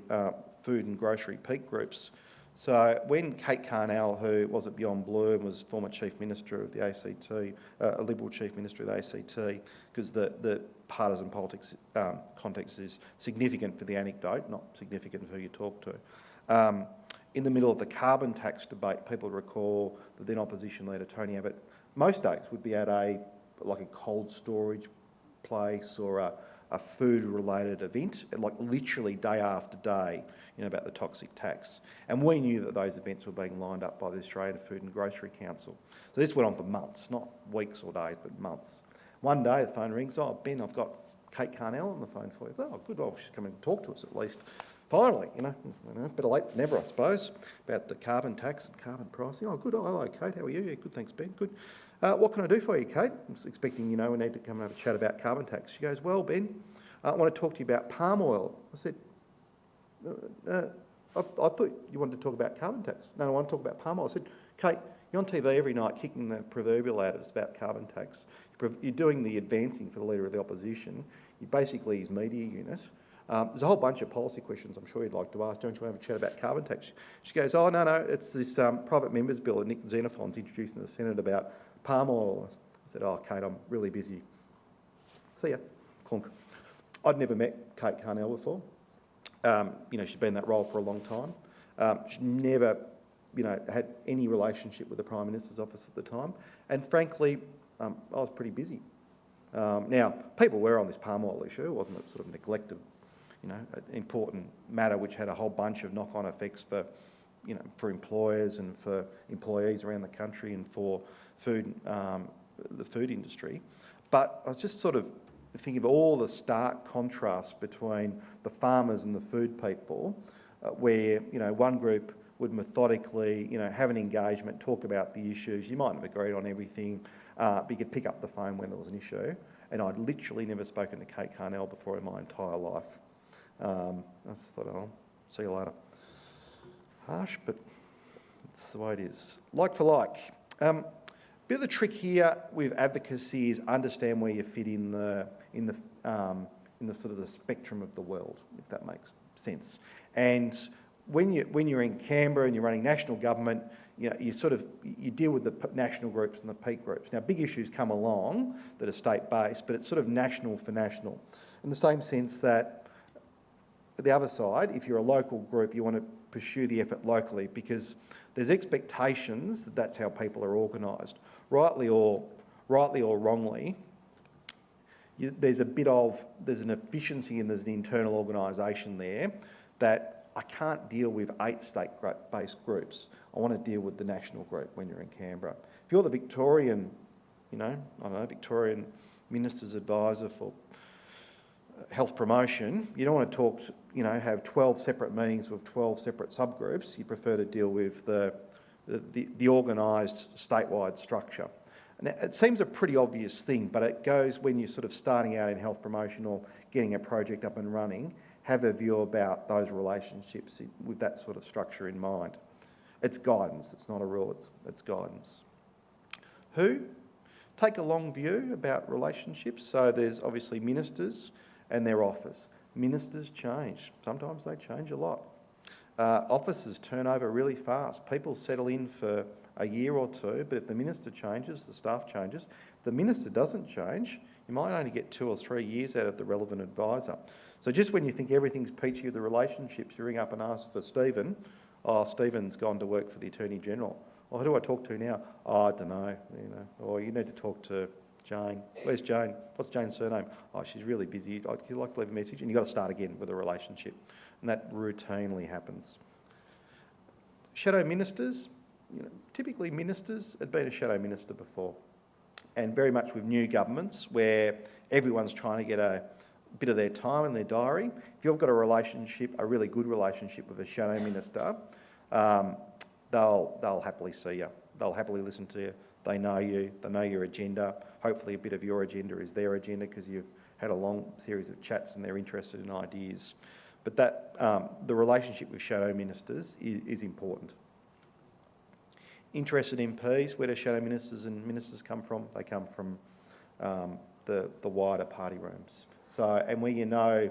food and grocery peak groups. So when Kate Carnell, who was at Beyond Blue and was former Chief Minister of the ACT, a Liberal Chief Minister of the ACT, because the partisan politics context is significant for the anecdote, not significant for who you talk to. In the middle of the carbon tax debate, people recall the then opposition leader, Tony Abbott, most days would be at a cold storage place or a food-related event, like literally day after day, about the toxic tax. And we knew that those events were being lined up by the Australian Food and Grocery Council. So this went on for months, not weeks or days, but months. One day the phone rings, oh, Ben, I've got Kate Carnell on the phone for you. Oh, good, she's coming to talk to us at least. Finally, better late than never, I suppose, about the carbon tax and carbon pricing. Oh, good, hello, Kate, how are you? Yeah, good, thanks, Ben, good. What can I do for you, Kate? I was expecting, we need to come and have a chat about carbon tax. She goes, well, Ben, I want to talk to you about palm oil. I said, I thought you wanted to talk about carbon tax. No, I want to talk about palm oil. I said, Kate, you're on TV every night kicking the proverbial out of us about carbon tax. You're doing the advancing for the Leader of the Opposition. You're basically his media unit. There's a whole bunch of policy questions I'm sure you'd like to ask. Don't you want to have a chat about carbon tax? She goes, oh, no, it's this private members bill that Nick Xenophon's introduced in the Senate about palm oil. I said, oh, Kate, I'm really busy. See ya. Clunk. I'd never met Kate Carnell before. She'd been in that role for a long time. She'd never, had any relationship with the Prime Minister's office at the time. And frankly, I was pretty busy. Now, people were on this palm oil issue. It wasn't a sort of neglected, an important matter which had a whole bunch of knock-on effects for employers and for employees around the country and for the food industry. But I was just sort of thinking of all the stark contrast between the farmers and the food people, where one group would methodically have an engagement, talk about the issues. You might have agreed on everything, but you could pick up the phone when there was an issue. And I'd literally never spoken to Kate Carnell before in my entire life. I just thought, oh, see you later. Harsh, but it's the way it is. Like for like. Bit of the trick here with advocacy is understand where you fit in the sort of the spectrum of the world, if that makes sense. And when you're in Canberra and you're running national government, you deal with the national groups and the peak groups. Now, big issues come along that are state-based, but it's sort of national for national. In the same sense that the other side, if you're a local group, you want to pursue the effort locally because there's expectations that that's how people are organised. Rightly or wrongly, there's an efficiency and there's an internal organisation there that I can't deal with 8 state-based groups. I want to deal with the national group when you're in Canberra. If you're the Victorian, Victorian Minister's Advisor for Health Promotion, you don't want to talk, have 12 separate meetings with 12 separate subgroups. You prefer to deal with the organised statewide structure. And it seems a pretty obvious thing, but it goes when you're sort of starting out in health promotion or getting a project up and running, have a view about those relationships with that sort of structure in mind. It's guidance, it's not a rule, it's guidance. Who? Take a long view about relationships. So there's obviously ministers and their office. Ministers change. Sometimes they change a lot. Officers turn over really fast. People settle in for a year or two, but if the minister changes, the staff changes. If the minister doesn't change, you might only get 2 or 3 years out of the relevant advisor. So just when you think everything's peachy with the relationships, you ring up and ask for Stephen. Oh, Stephen's gone to work for the Attorney General. Oh, who do I talk to now? Oh, I don't know. Or you need to talk to Jane. Where's Jane? What's Jane's surname? Oh, she's really busy. Would you like to leave a message? And you've got to start again with a relationship. And that routinely happens. Shadow ministers. Typically ministers had been a shadow minister before. And very much with new governments where everyone's trying to get a bit of their time in their diary. If you've got a relationship, a really good relationship with a shadow minister, they'll happily see you. They'll happily listen to you. They know you. They know your agenda. Hopefully a bit of your agenda is their agenda because you've had a long series of chats and they're interested in ideas. But the relationship with shadow ministers is important. Interested MPs, where do shadow ministers and ministers come from? They come from the wider party rooms. So, and where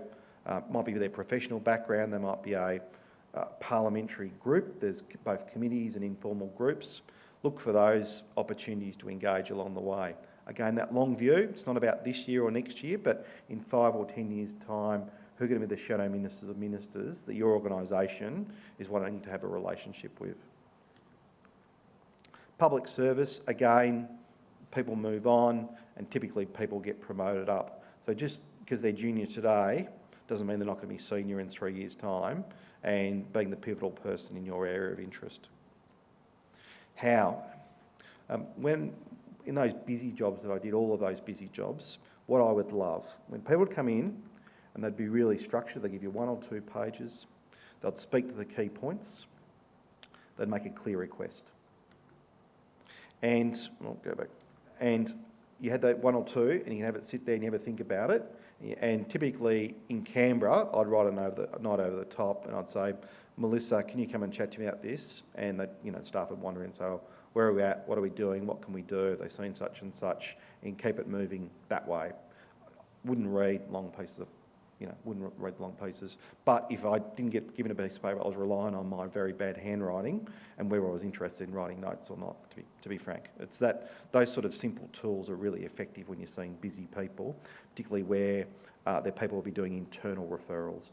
might be their professional background, there might be a parliamentary group. There's both committees and informal groups. Look for those opportunities to engage along the way. Again, that long view, it's not about this year or next year, but in 5 or 10 years' time, who are going to be the shadow ministers of ministers that your organisation is wanting to have a relationship with. Public service, again, people move on and typically people get promoted up. So just because they're junior today doesn't mean they're not going to be senior in 3 years' time and being the pivotal person in your area of interest. How? When in those busy jobs that I did, all of those busy jobs, what I would love, when people would come in and they'd be really structured, they'd give you 1 or 2 pages, they'd speak to the key points, they'd make a clear request. And, I'll go back, and you had that 1 or 2 and you can have it sit there and you have a think about it And typically in Canberra, I'd write a note over the top, and I'd say, Melissa, can you come and chat to me about this? And staff would wander in and say, oh, where are we at? What are we doing? What can we do? Have they seen such and such? And keep it moving that way. Wouldn't read long pieces of, wouldn't read long pieces. But if I didn't get given a piece of paper, I was relying on my very bad handwriting and whether I was interested in writing notes or not, to be frank. It's that those sort of simple tools are really effective when you're seeing busy people, particularly where their people will be doing internal referrals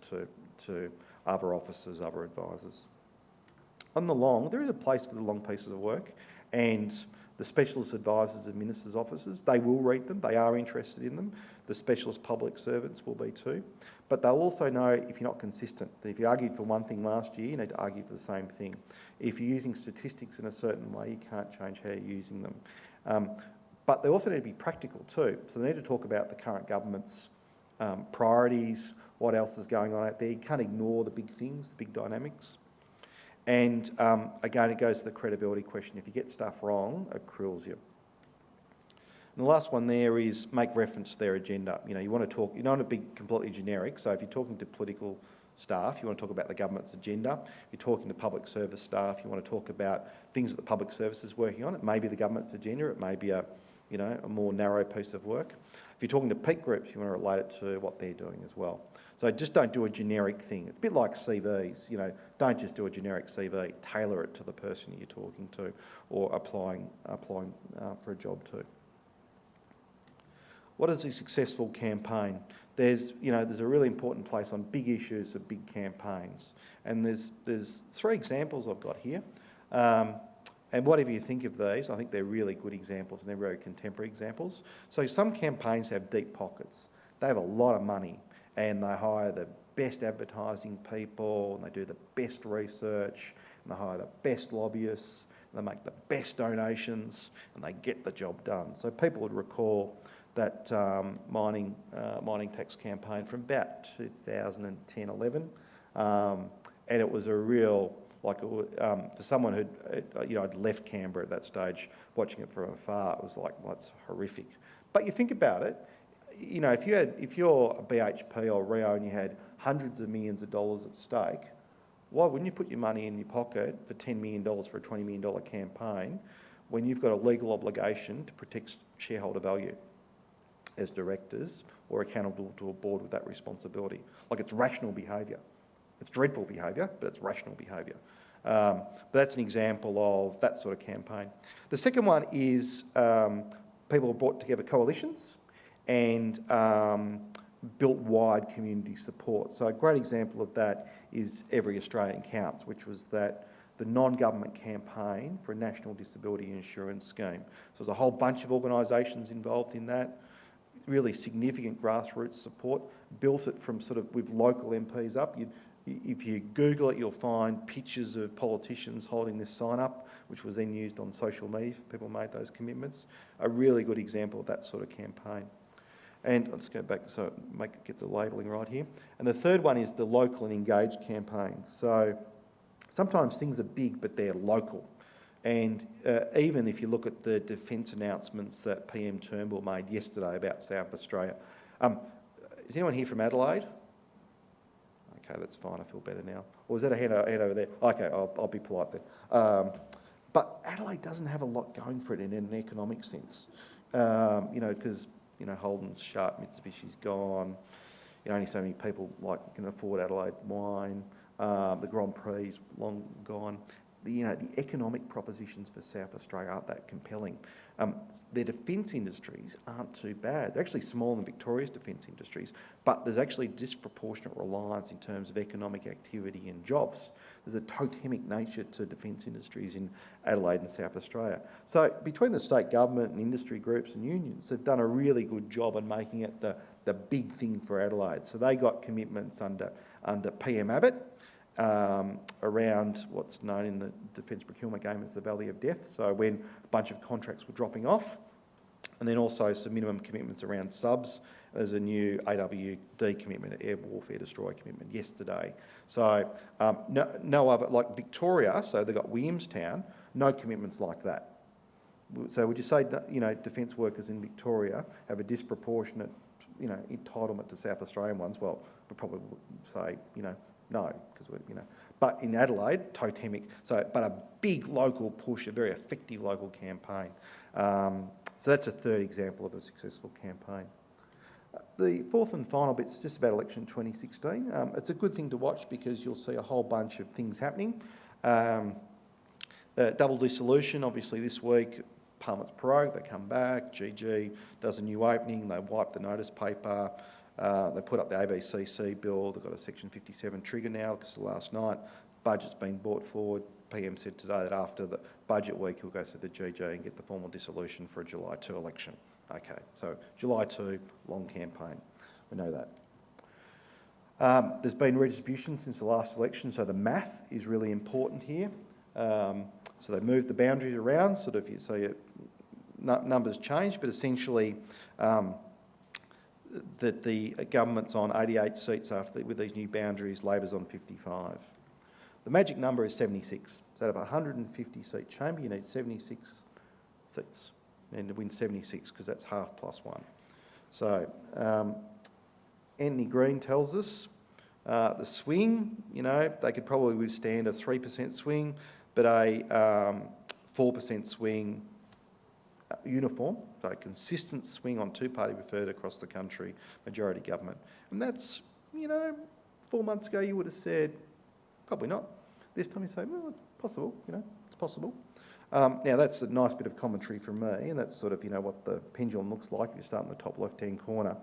to other officers, other advisors. On the long, there is a place for the long pieces of work, and the specialist advisors and ministers' offices, they will read them, they are interested in them. The specialist public servants will be too. But they'll also know if you're not consistent. If you argued for one thing last year, you need to argue for the same thing. If you're using statistics in a certain way, you can't change how you're using them. But they also need to be practical too. So they need to talk about the current government's priorities, what else is going on out there. You can't ignore the big things, the big dynamics. And again, it goes to the credibility question. If you get stuff wrong, it cruels you. And the last one there is make reference to their agenda. You want to talk, you don't want to be completely generic. So if you're talking to political staff, you want to talk about the government's agenda. If you're talking to public service staff, you want to talk about things that the public service is working on. It may be the government's agenda. It may be a more narrow piece of work. If you're talking to peak groups, you want to relate it to what they're doing as well. So just don't do a generic thing. It's a bit like CVs, don't just do a generic CV, tailor it to the person you're talking to or applying for a job to. What is a successful campaign? There's a really important place on big issues of big campaigns. And there's 3 examples I've got here. And whatever you think of these, I think they're really good examples and they're very contemporary examples. So some campaigns have deep pockets. They have a lot of money and they hire the best advertising people and they do the best research and they hire the best lobbyists and they make the best donations and they get the job done. So people would recall that mining tax campaign from about 2010-11 and it was a real... for someone I'd left Canberra at that stage, watching it from afar, it was like, well, that's horrific. But you think about it, if you're a BHP or Rio and you had hundreds of millions of dollars at stake, why wouldn't you put your money in your pocket for $10 million for a $20 million campaign when you've got a legal obligation to protect shareholder value as directors or accountable to a board with that responsibility? Like, it's rational behaviour. It's dreadful behaviour, but it's rational behaviour. But that's an example of that sort of campaign. The second one is people brought together coalitions and built wide community support. So a great example of that is Every Australian Counts, which was the non-government campaign for a national disability insurance scheme. So there's a whole bunch of organisations involved in that. Really significant grassroots support. Built it from with local MPs up. If you Google it, you'll find pictures of politicians holding this sign up, which was then used on social media. People made those commitments. A really good example of that sort of campaign. And let's go back so get the labelling right here. And the third one is the local and engaged campaigns. So sometimes things are big, but they're local. And even if you look at the defence announcements that PM Turnbull made yesterday about South Australia. Is anyone here from Adelaide? Okay, that's fine, I feel better now. Or is that a hand over there? Okay, I'll be polite then. But Adelaide doesn't have a lot going for it in an economic sense. Because, Holden's shut, Mitsubishi's gone, only so many people can afford Adelaide wine, the Grand Prix long gone. The economic propositions for South Australia aren't that compelling. Their defence industries aren't too bad. They're actually smaller than Victoria's defence industries, but there's actually disproportionate reliance in terms of economic activity and jobs. There's a totemic nature to defence industries in Adelaide and South Australia. So between the state government and industry groups and unions, they've done a really good job in making it the big thing for Adelaide. So they got commitments under PM Abbott, around what's known in the defence procurement game as the Valley of Death, so when a bunch of contracts were dropping off, and then also some minimum commitments around subs. There's a new AWD commitment, an air warfare destroyer commitment yesterday. So no other, like Victoria, so they've got Williamstown, no commitments like that. So would you say that, defence workers in Victoria have a disproportionate entitlement to South Australian ones, well, we'd probably say, no, because we're. But in Adelaide, totemic. But a big local push, a very effective local campaign. So that's a third example of a successful campaign. The fourth and final bit's just about election 2016. It's a good thing to watch because you'll see a whole bunch of things happening. Double dissolution, obviously this week, Parliament's prorogued, they come back, GG does a new opening, they wipe the notice paper, they put up the ABCC bill, they've got a Section 57 trigger now because last night budget's been brought forward. PM said today that after the budget week he'll go to the GG and get the formal dissolution for a July 2 election. Okay, so July 2, long campaign, we know that. There's been redistribution since the last election, so the math is really important here. So they moved the boundaries around, numbers change, but essentially that the government's on 88 seats with these new boundaries, Labor's on 55. The magic number is 76. So out of a 150 seat chamber, you need 76 seats. And to win 76, because that's half plus one. So Anthony Green tells us the swing, they could probably withstand a 3% swing, but a 4% swing uniform, so a consistent swing on two-party preferred across the country, majority government. And that's, 4 months ago you would have said, probably not. This time you say, well, it's possible, it's possible. Now that's a nice bit of commentary from me, and that's sort of, what the pendulum looks like if you start in the top left-hand corner.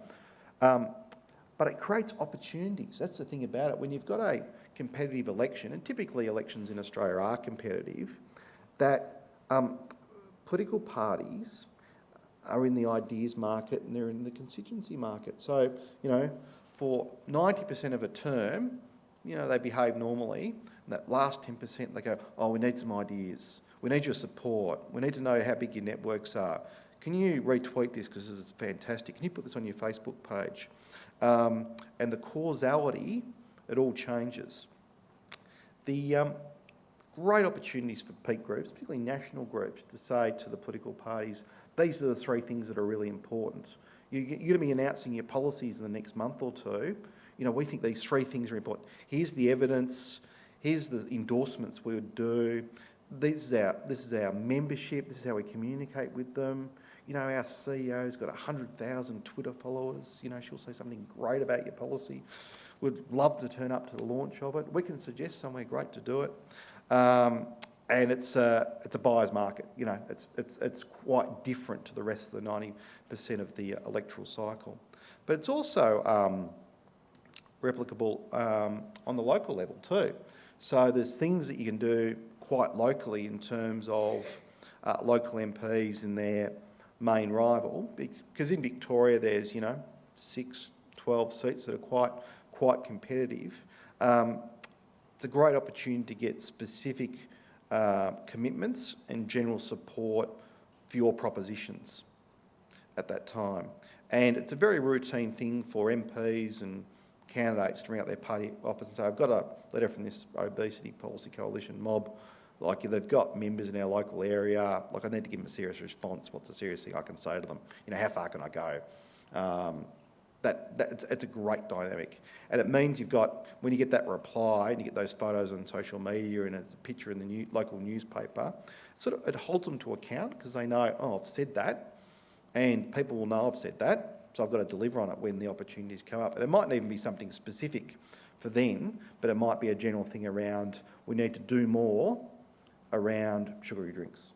But it creates opportunities. That's the thing about it. When you've got a competitive election, and typically elections in Australia are competitive, that political parties are in the ideas market and they're in the constituency market. So, for 90% of a term, they behave normally. And that last 10%, they go, oh, we need some ideas. We need your support. We need to know how big your networks are. Can you retweet this because this is fantastic? Can you put this on your Facebook page? And the causality, it all changes. The great opportunities for peak groups, particularly national groups, to say to the political parties, these are the three things that are really important. You're going to be announcing your policies in the next month or two. We think these three things are important. Here's the evidence. Here's the endorsements we would do. This is our membership. This is how we communicate with them. Our CEO's got 100,000 Twitter followers. She'll say something great about your policy. We'd love to turn up to the launch of it. We can suggest somewhere great to do it. And it's a buyer's market. It's quite different to the rest of the 90% of the electoral cycle. But it's also replicable on the local level too. So there's things that you can do quite locally in terms of local MPs and their main rival, because in Victoria there's 6, 12 seats that are quite competitive. It's a great opportunity to get specific commitments and general support for your propositions at that time. And it's a very routine thing for MPs and candidates to bring out their party office and say, I've got a letter from this Obesity Policy Coalition mob. They've got members in our local area. I need to give them a serious response. What's the serious thing I can say to them? How far can I go? It's a great dynamic. And it means when you get that reply and you get those photos on social media and it's a picture in the local newspaper, it holds them to account because they know, oh, I've said that, and people will know I've said that, so I've got to deliver on it when the opportunities come up. And it mightn't even be something specific for them, but it might be a general thing around we need to do more around sugary drinks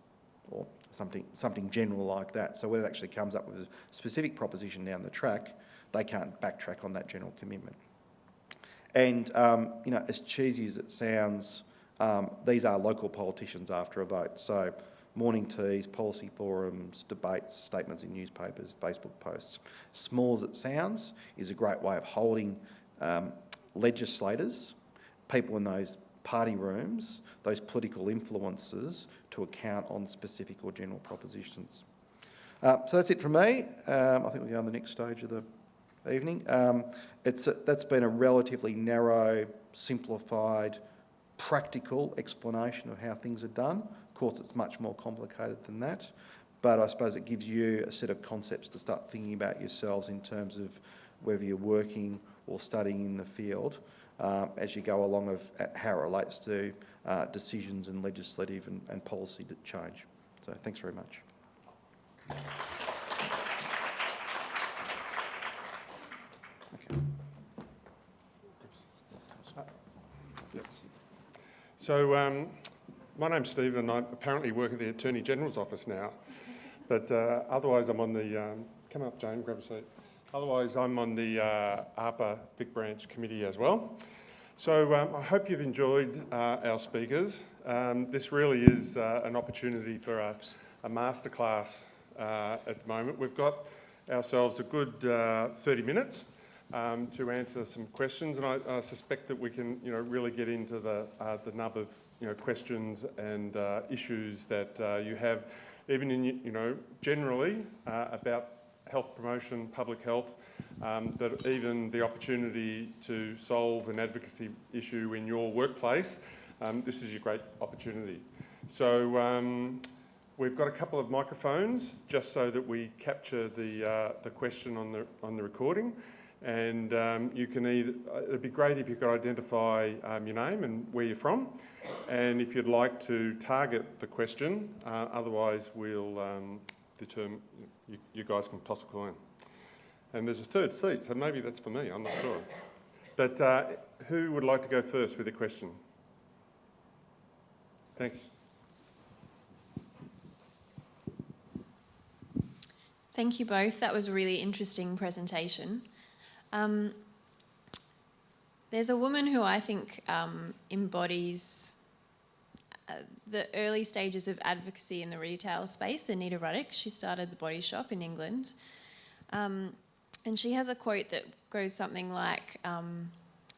or something general like that. So when it actually comes up with a specific proposition down the track, they can't backtrack on that general commitment. And, as cheesy as it sounds, these are local politicians after a vote. So morning teas, policy forums, debates, statements in newspapers, Facebook posts. Small as it sounds is a great way of holding legislators, people in those party rooms, those political influencers to account on specific or general propositions. So that's it from me. I think we'll go on the next stage of the evening. That's been a relatively narrow, simplified, practical explanation of how things are done. Of course, it's much more complicated than that. but I suppose it gives you a set of concepts to start thinking about yourselves in terms of whether you're working or studying in the field as you go along of how it relates to decisions and legislative and policy change. So thanks very much. Okay. Yes. So my name's Stephen. I apparently work at the Attorney General's office now, but otherwise I'm on the, come up Jane, grab a seat. Otherwise I'm on the AHPA Vic Branch Committee as well. So I hope you've enjoyed our speakers. This really is an opportunity for a masterclass at the moment. We've got ourselves a good 30 minutes to answer some questions, and I suspect that we can, really get into the nub of, questions and issues that you have, even in, generally about health promotion, public health, that even the opportunity to solve an advocacy issue in your workplace, this is your great opportunity. So we've got a couple of microphones just so that we capture the question on the recording. And you can it'd be great if you could identify your name and where you're from, and if you'd like to target the question, otherwise we'll determine, you guys can toss a coin. And there's a third seat, so maybe that's for me, I'm not sure. But who would like to go first with a question? Thank you. Thank you both. That was a really interesting presentation. There's a woman who I think embodies the early stages of advocacy in the retail space, Anita Ruddock. She started the Body Shop in England. And she has a quote that goes something like,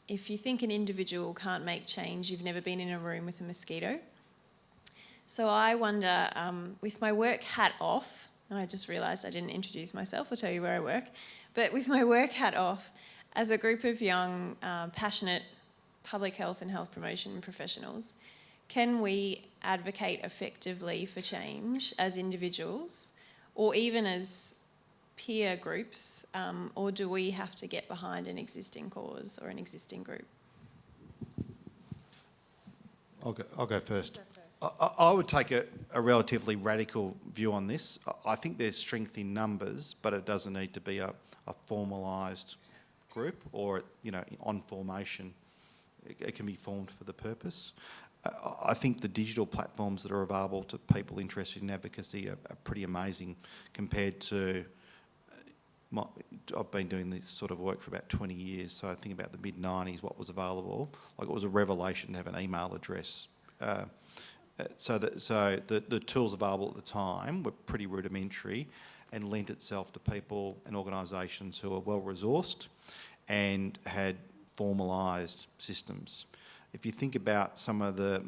if you think an individual can't make change, you've never been in a room with a mosquito. So I wonder, with my work hat off, and I just realised I didn't introduce myself or tell you where I work, but with my work hat off, as a group of young, passionate public health and health promotion professionals, can we advocate effectively for change as individuals or even as peer groups, or do we have to get behind an existing cause or an existing group? I'll go first. I would take a relatively radical view on this. I think there's strength in numbers, but it doesn't need to be a formalised group or, on formation. It can be formed for the purpose. I think the digital platforms that are available to people interested in advocacy are pretty amazing compared to... I've been doing this sort of work for about 20 years, so I think about the mid-90s, what was available. Like, it was a revelation to have an email address. So the tools available at the time were pretty rudimentary and lent itself to people and organisations who are well-resourced and had formalised systems. If you think about some of the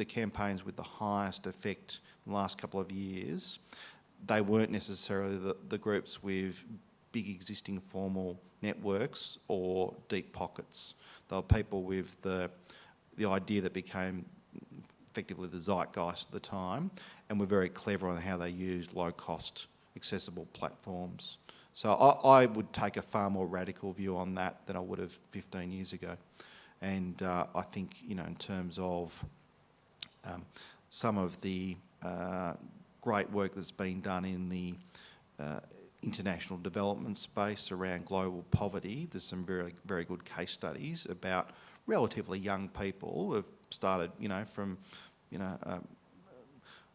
campaigns with the highest effect in the last couple of years, they weren't necessarily the groups with big existing formal networks or deep pockets. They were people with the idea that became effectively the zeitgeist at the time, and were very clever on how they used low-cost, accessible platforms. So I would take a far more radical view on that than I would have 15 years ago. And I think, in terms of some of the great work that's been done in the international development space around global poverty, there's some very, very good case studies about relatively young people who have started, from,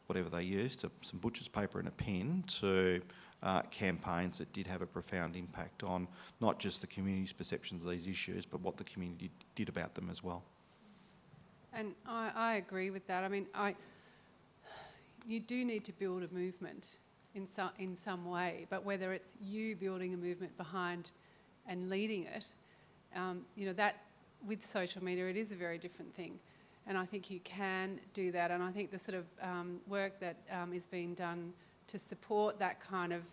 whatever they used, to some butcher's paper and a pen, to campaigns that did have a profound impact on not just the community's perceptions of these issues, but what the community did about them as well. And I agree with that. I mean, you do need to build a movement in some way, but whether it's you building a movement behind and leading it, that with social media, it is a very different thing. And I think you can do that. And I think the sort of work that is being done to support that kind of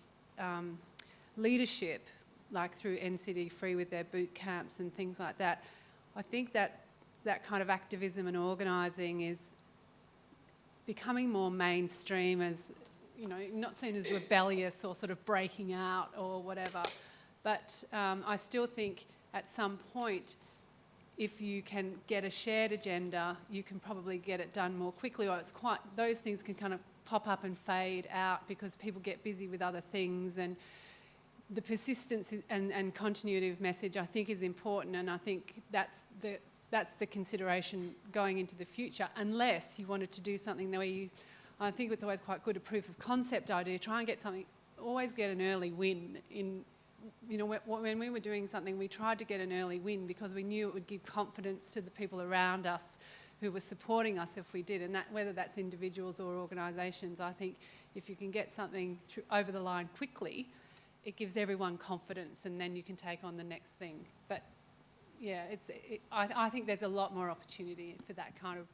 leadership, like through NCD Free with their boot camps and things like that, I think that kind of activism and organising becoming more mainstream as, you know, not seen as rebellious or sort of breaking out or whatever. But I still think at some point, if you can get a shared agenda, you can probably get it done more quickly, or those things can kind of pop up and fade out because people get busy with other things, and the persistence and continuity of message, I think, is important, and I think that's the consideration going into the future, unless you wanted to do something where I think it's always quite good, a proof of concept idea, try and get something, always get an early win. You know, when we were doing something, we tried to get an early win because we knew it would give confidence to the people around us who were supporting us if we did, and that, whether that's individuals or organisations, I think if you can get something over the line quickly, it gives everyone confidence, and then you can take on the next thing. But yeah, I think there's a lot more opportunity for that kind of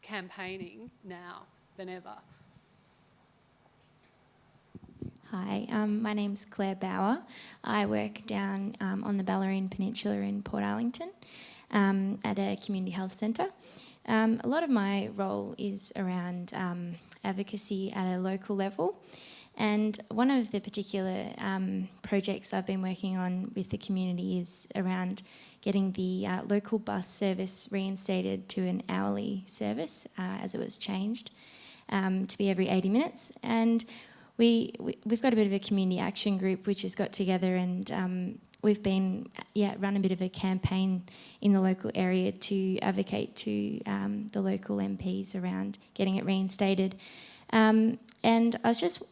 campaigning now than ever. Hi, my name's Claire Bauer. I work down on the Bellarine Peninsula in Port Arlington at a community health centre. A lot of my role is around advocacy at a local level, and one of the particular projects I've been working on with the community is around getting the local bus service reinstated to an hourly service as it was changed to be every 80 minutes. And we've got a bit of a community action group which has got together, and we've been run a bit of a campaign in the local area to advocate to the local MPs around getting it reinstated. And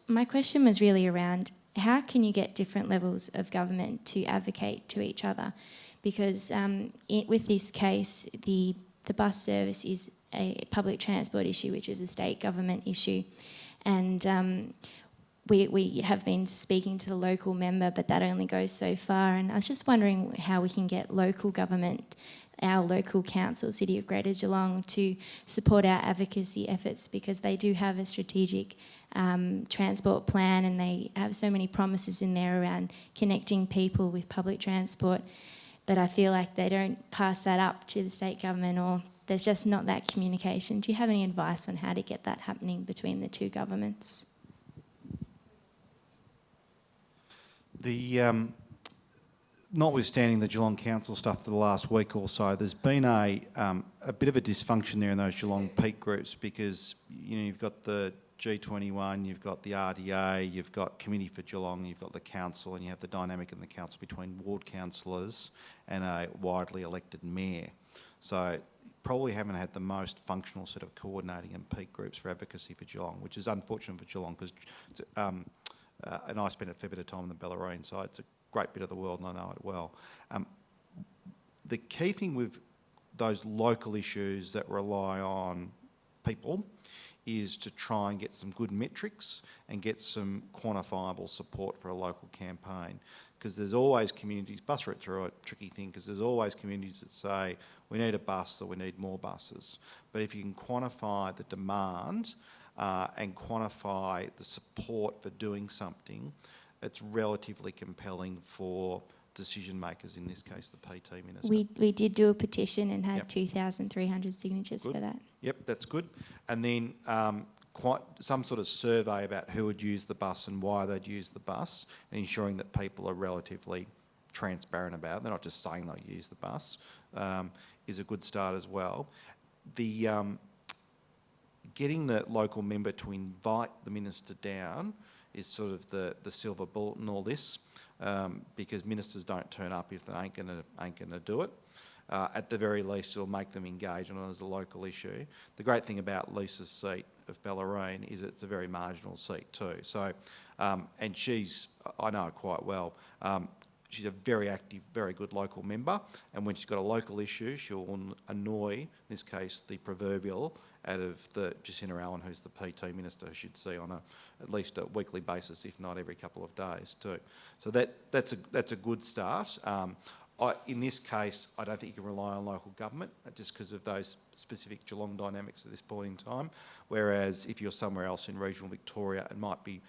my question was really around how can you get different levels of government to advocate to each other? Because with this case, the bus service is a public transport issue, which is a state government issue, and we have been speaking to the local member, but that only goes so far. And I was just wondering how we can get local government, our local council, City of Greater Geelong, to support our advocacy efforts, because they do have a strategic transport plan, and they have so many promises in there around connecting people with public transport, but I feel like they don't pass that up to the state government, or there's just not that communication. Do you have any advice on how to get that happening between the two governments? Notwithstanding the Geelong Council stuff for the last week or so, there's been a bit of a dysfunction there in those Geelong peak groups, because you've got the G21, you've got the RDA, you've got Committee for Geelong, you've got the council, and you have the dynamic in the council between ward councillors and a widely elected mayor. So probably haven't had the most functional set of coordinating and peak groups for advocacy for Geelong, which is unfortunate for Geelong, because and I spent a fair bit of time on the Bellarine side. It's a great bit of the world, and I know it well. The key thing with those local issues that rely on people is to try and get some good metrics and get some quantifiable support for a local campaign. Because there's always communities, bus routes are a tricky thing, because there's always communities that say, we need a bus or we need more buses. But if you can quantify the demand and quantify the support for doing something, it's relatively compelling for decision makers, in this case the PT Minister. We did do a petition and had 2,300 signatures for that. Yep, that's good. And then some sort of survey about who would use the bus and why they'd use the bus, and ensuring that people are relatively transparent about it. They're not just saying they'll use the bus, is a good start as well. The getting the local member to invite the minister down is sort of the silver bullet in all this, because ministers don't turn up if they ain't gonna do it. At the very least, it'll make them engage on it as a local issue. The great thing about Lisa's seat of Bellarine is it's a very marginal seat too. So, and I know her quite well. She's a very active, very good local member, and when she's got a local issue, she'll annoy, in this case, the proverbial out of the Jacinta Allen, who's the PT Minister, who should see on at least a weekly basis, if not every couple of days too. So that's a good start. In this case, I don't think you can rely on local government just because of those specific Geelong dynamics at this point in time. Whereas if you're somewhere else in regional Victoria, it might be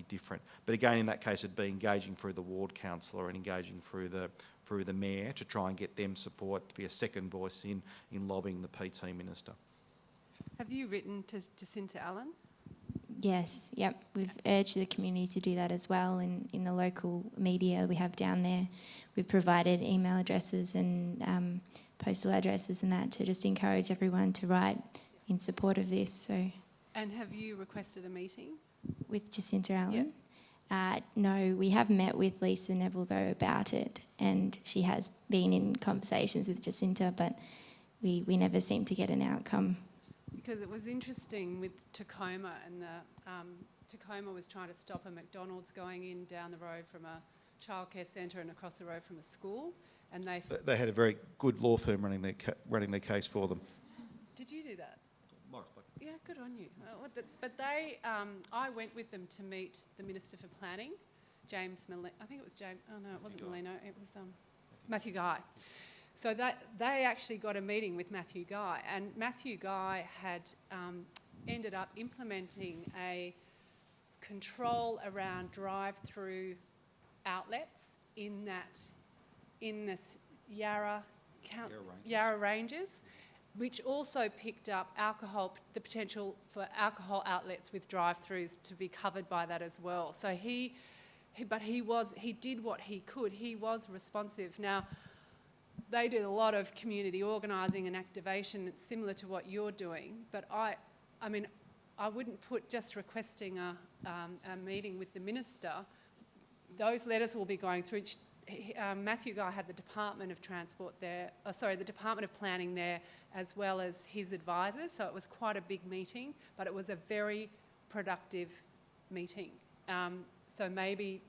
different. But again, in that case, it'd be engaging through the ward councillor and engaging through the mayor to try and get them support to be a second voice in lobbying the PT Minister. Have you written to Jacinta Allen? Yes, yep. We've urged the community to do that as well. In the local media we have down there, we've provided email addresses and postal addresses and that to just encourage everyone to write in support of this. So, And have you requested a meeting? with Jacinta Allen? No, we have met with Lisa Neville though about it, and she has been in conversations with Jacinta, but we never seem to get an outcome. Because it was interesting with Tacoma, and Tacoma was trying to stop a McDonald's going in down the road from a childcare centre and across the road from a school, and They had a very good law firm running their case for them. Did you do that? Yeah, good on you. But they, I went with them to meet the Minister for Planning, James Molino. I think it was James. Oh no, it wasn't Molino. It was Matthew Guy. So they actually got a meeting with Matthew Guy, and Matthew Guy had ended up implementing a control around drive-through outlets in the Yarra Ranges, which also picked up the potential for alcohol outlets with drive-throughs to be covered by that as well. So he did what he could. He was responsive. Now, they did a lot of community organising and activation similar to what you're doing, but I mean, I wouldn't put just requesting a meeting with the minister. Those letters will be going through. Matthew Guy had the Department of Transport there, the Department of Planning there, as well as his advisors. So it was quite a big meeting, but it was a very productive meeting. So maybe,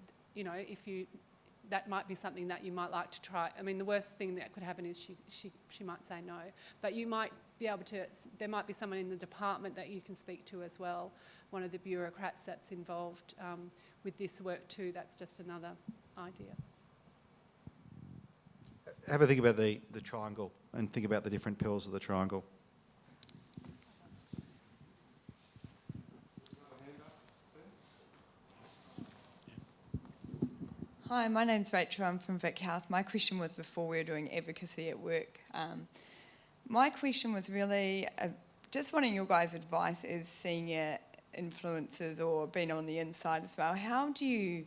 that might be something that you might like to try. I mean, the worst thing that could happen is she might say no, but you might be able to. There might be someone in the department that you can speak to as well. One of the bureaucrats that's involved with this work too. That's just another idea. Have a think about the triangle and think about the different pillars of the triangle. Hi, my name's Rachel. I'm from Vic Health. My question was before we were doing advocacy at work. My question was really just wanting your guys' advice as senior influencers or being on the inside as well. How do you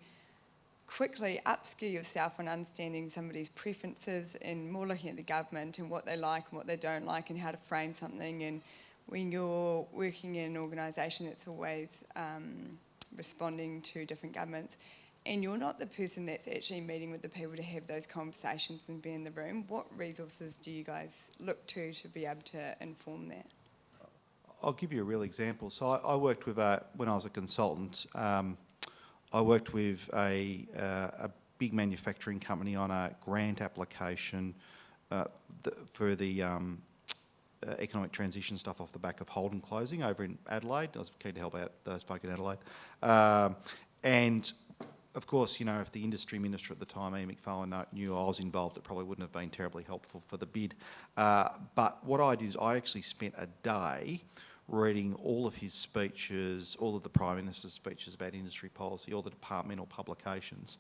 quickly upskill yourself on understanding somebody's preferences and more looking at the government and what they like and what they don't like and how to frame something? And when you're working in an organisation that's always responding to different governments, and you're not the person that's actually meeting with the people to have those conversations and be in the room, what resources do you guys look to be able to inform that? I'll give you a real example. So I worked with, when I was a consultant, I worked with a big manufacturing company on a grant application for the economic transition stuff off the back of Holden closing over in Adelaide. I was keen to help out those folk in Adelaide. And of course, if the industry minister at the time, Ian McFarlane, knew I was involved, it probably wouldn't have been terribly helpful for the bid. But what I did is I actually spent a day reading all of his speeches, all of the Prime Minister's speeches about industry policy, all the departmental publications,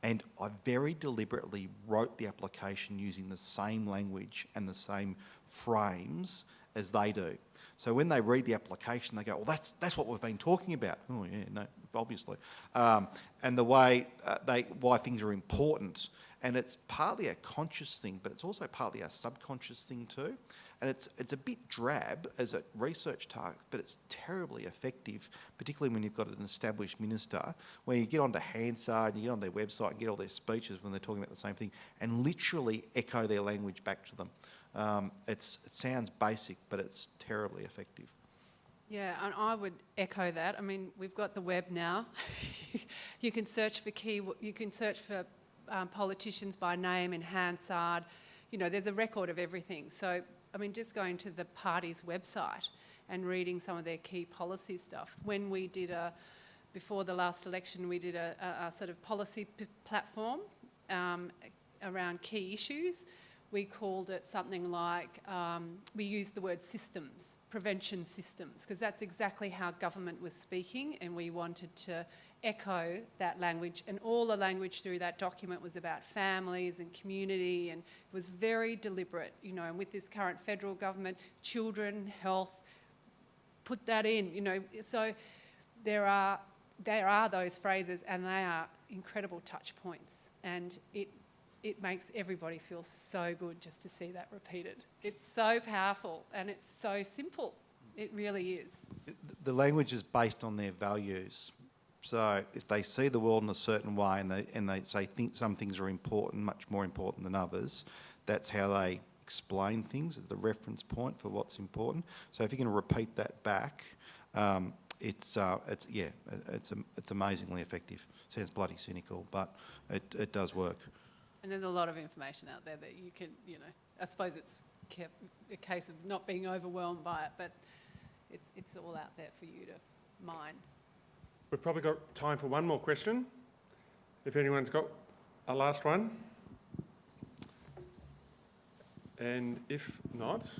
and I very deliberately wrote the application using the same language and the same frames as they do. So when they read the application, they go, well, that's what we've been talking about. Oh, yeah, no, obviously. And the way why things are important. And it's partly a conscious thing, but it's also partly a subconscious thing too. And it's a bit drab as a research target, but it's terribly effective, particularly when you've got an established minister, where you get onto Hansard and you get on their website and get all their speeches when they're talking about the same thing and literally echo their language back to them. It sounds basic, but it's terribly effective. Yeah, and I would echo that. I mean, we've got the web now. You can search for politicians by name in Hansard. There's a record of everything. So, I mean, just going to the party's website and reading some of their key policy stuff. When we did before the last election, we did a sort of policy platform around key issues. We called it something like, we used the word systems, prevention systems, because that's exactly how government was speaking, and we wanted to echo that language. And all the language through that document was about families and community, and it was very deliberate, and with this current federal government, children, health, put that in, you know. So there are those phrases, and they are incredible touch points, and it makes everybody feel so good just to see that repeated. It's so powerful and it's so simple. It really is. The language is based on their values. So if they see the world in a certain way and they say some things are important, much more important than others, that's how they explain things as the reference point for what's important. So if you can repeat that back, it's amazingly effective. Sounds bloody cynical, but it does work. And there's a lot of information out there that you can, you know, I suppose it's a case of not being overwhelmed by it, but it's all out there for you to mine. We've probably got time for one more question, if anyone's got a last one. And if not,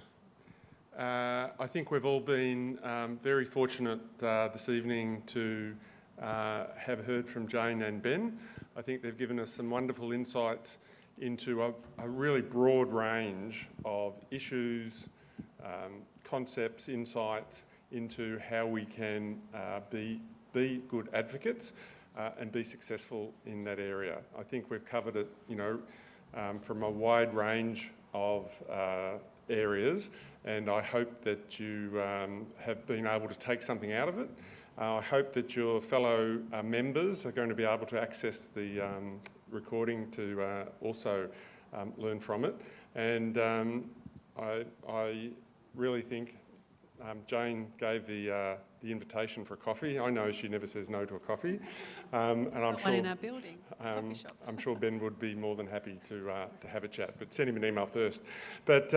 I think we've all been very fortunate this evening to have heard from Jane and Ben. I think they've given us some wonderful insights into a really broad range of issues, concepts, insights into how we can be good advocates and be successful in that area. I think we've covered it, you know, from a wide range of areas, and I hope that you have been able to take something out of it. I hope that your fellow members are going to be able to access the recording to also learn from it. And I really think Jane gave the invitation for a coffee. I know she never says no to a coffee, and I'm sure one in our building, coffee shop. I'm sure Ben would be more than happy to have a chat, but send him an email first. But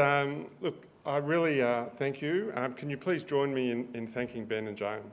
look, I really thank you. Can you please join me in thanking Ben and Jane?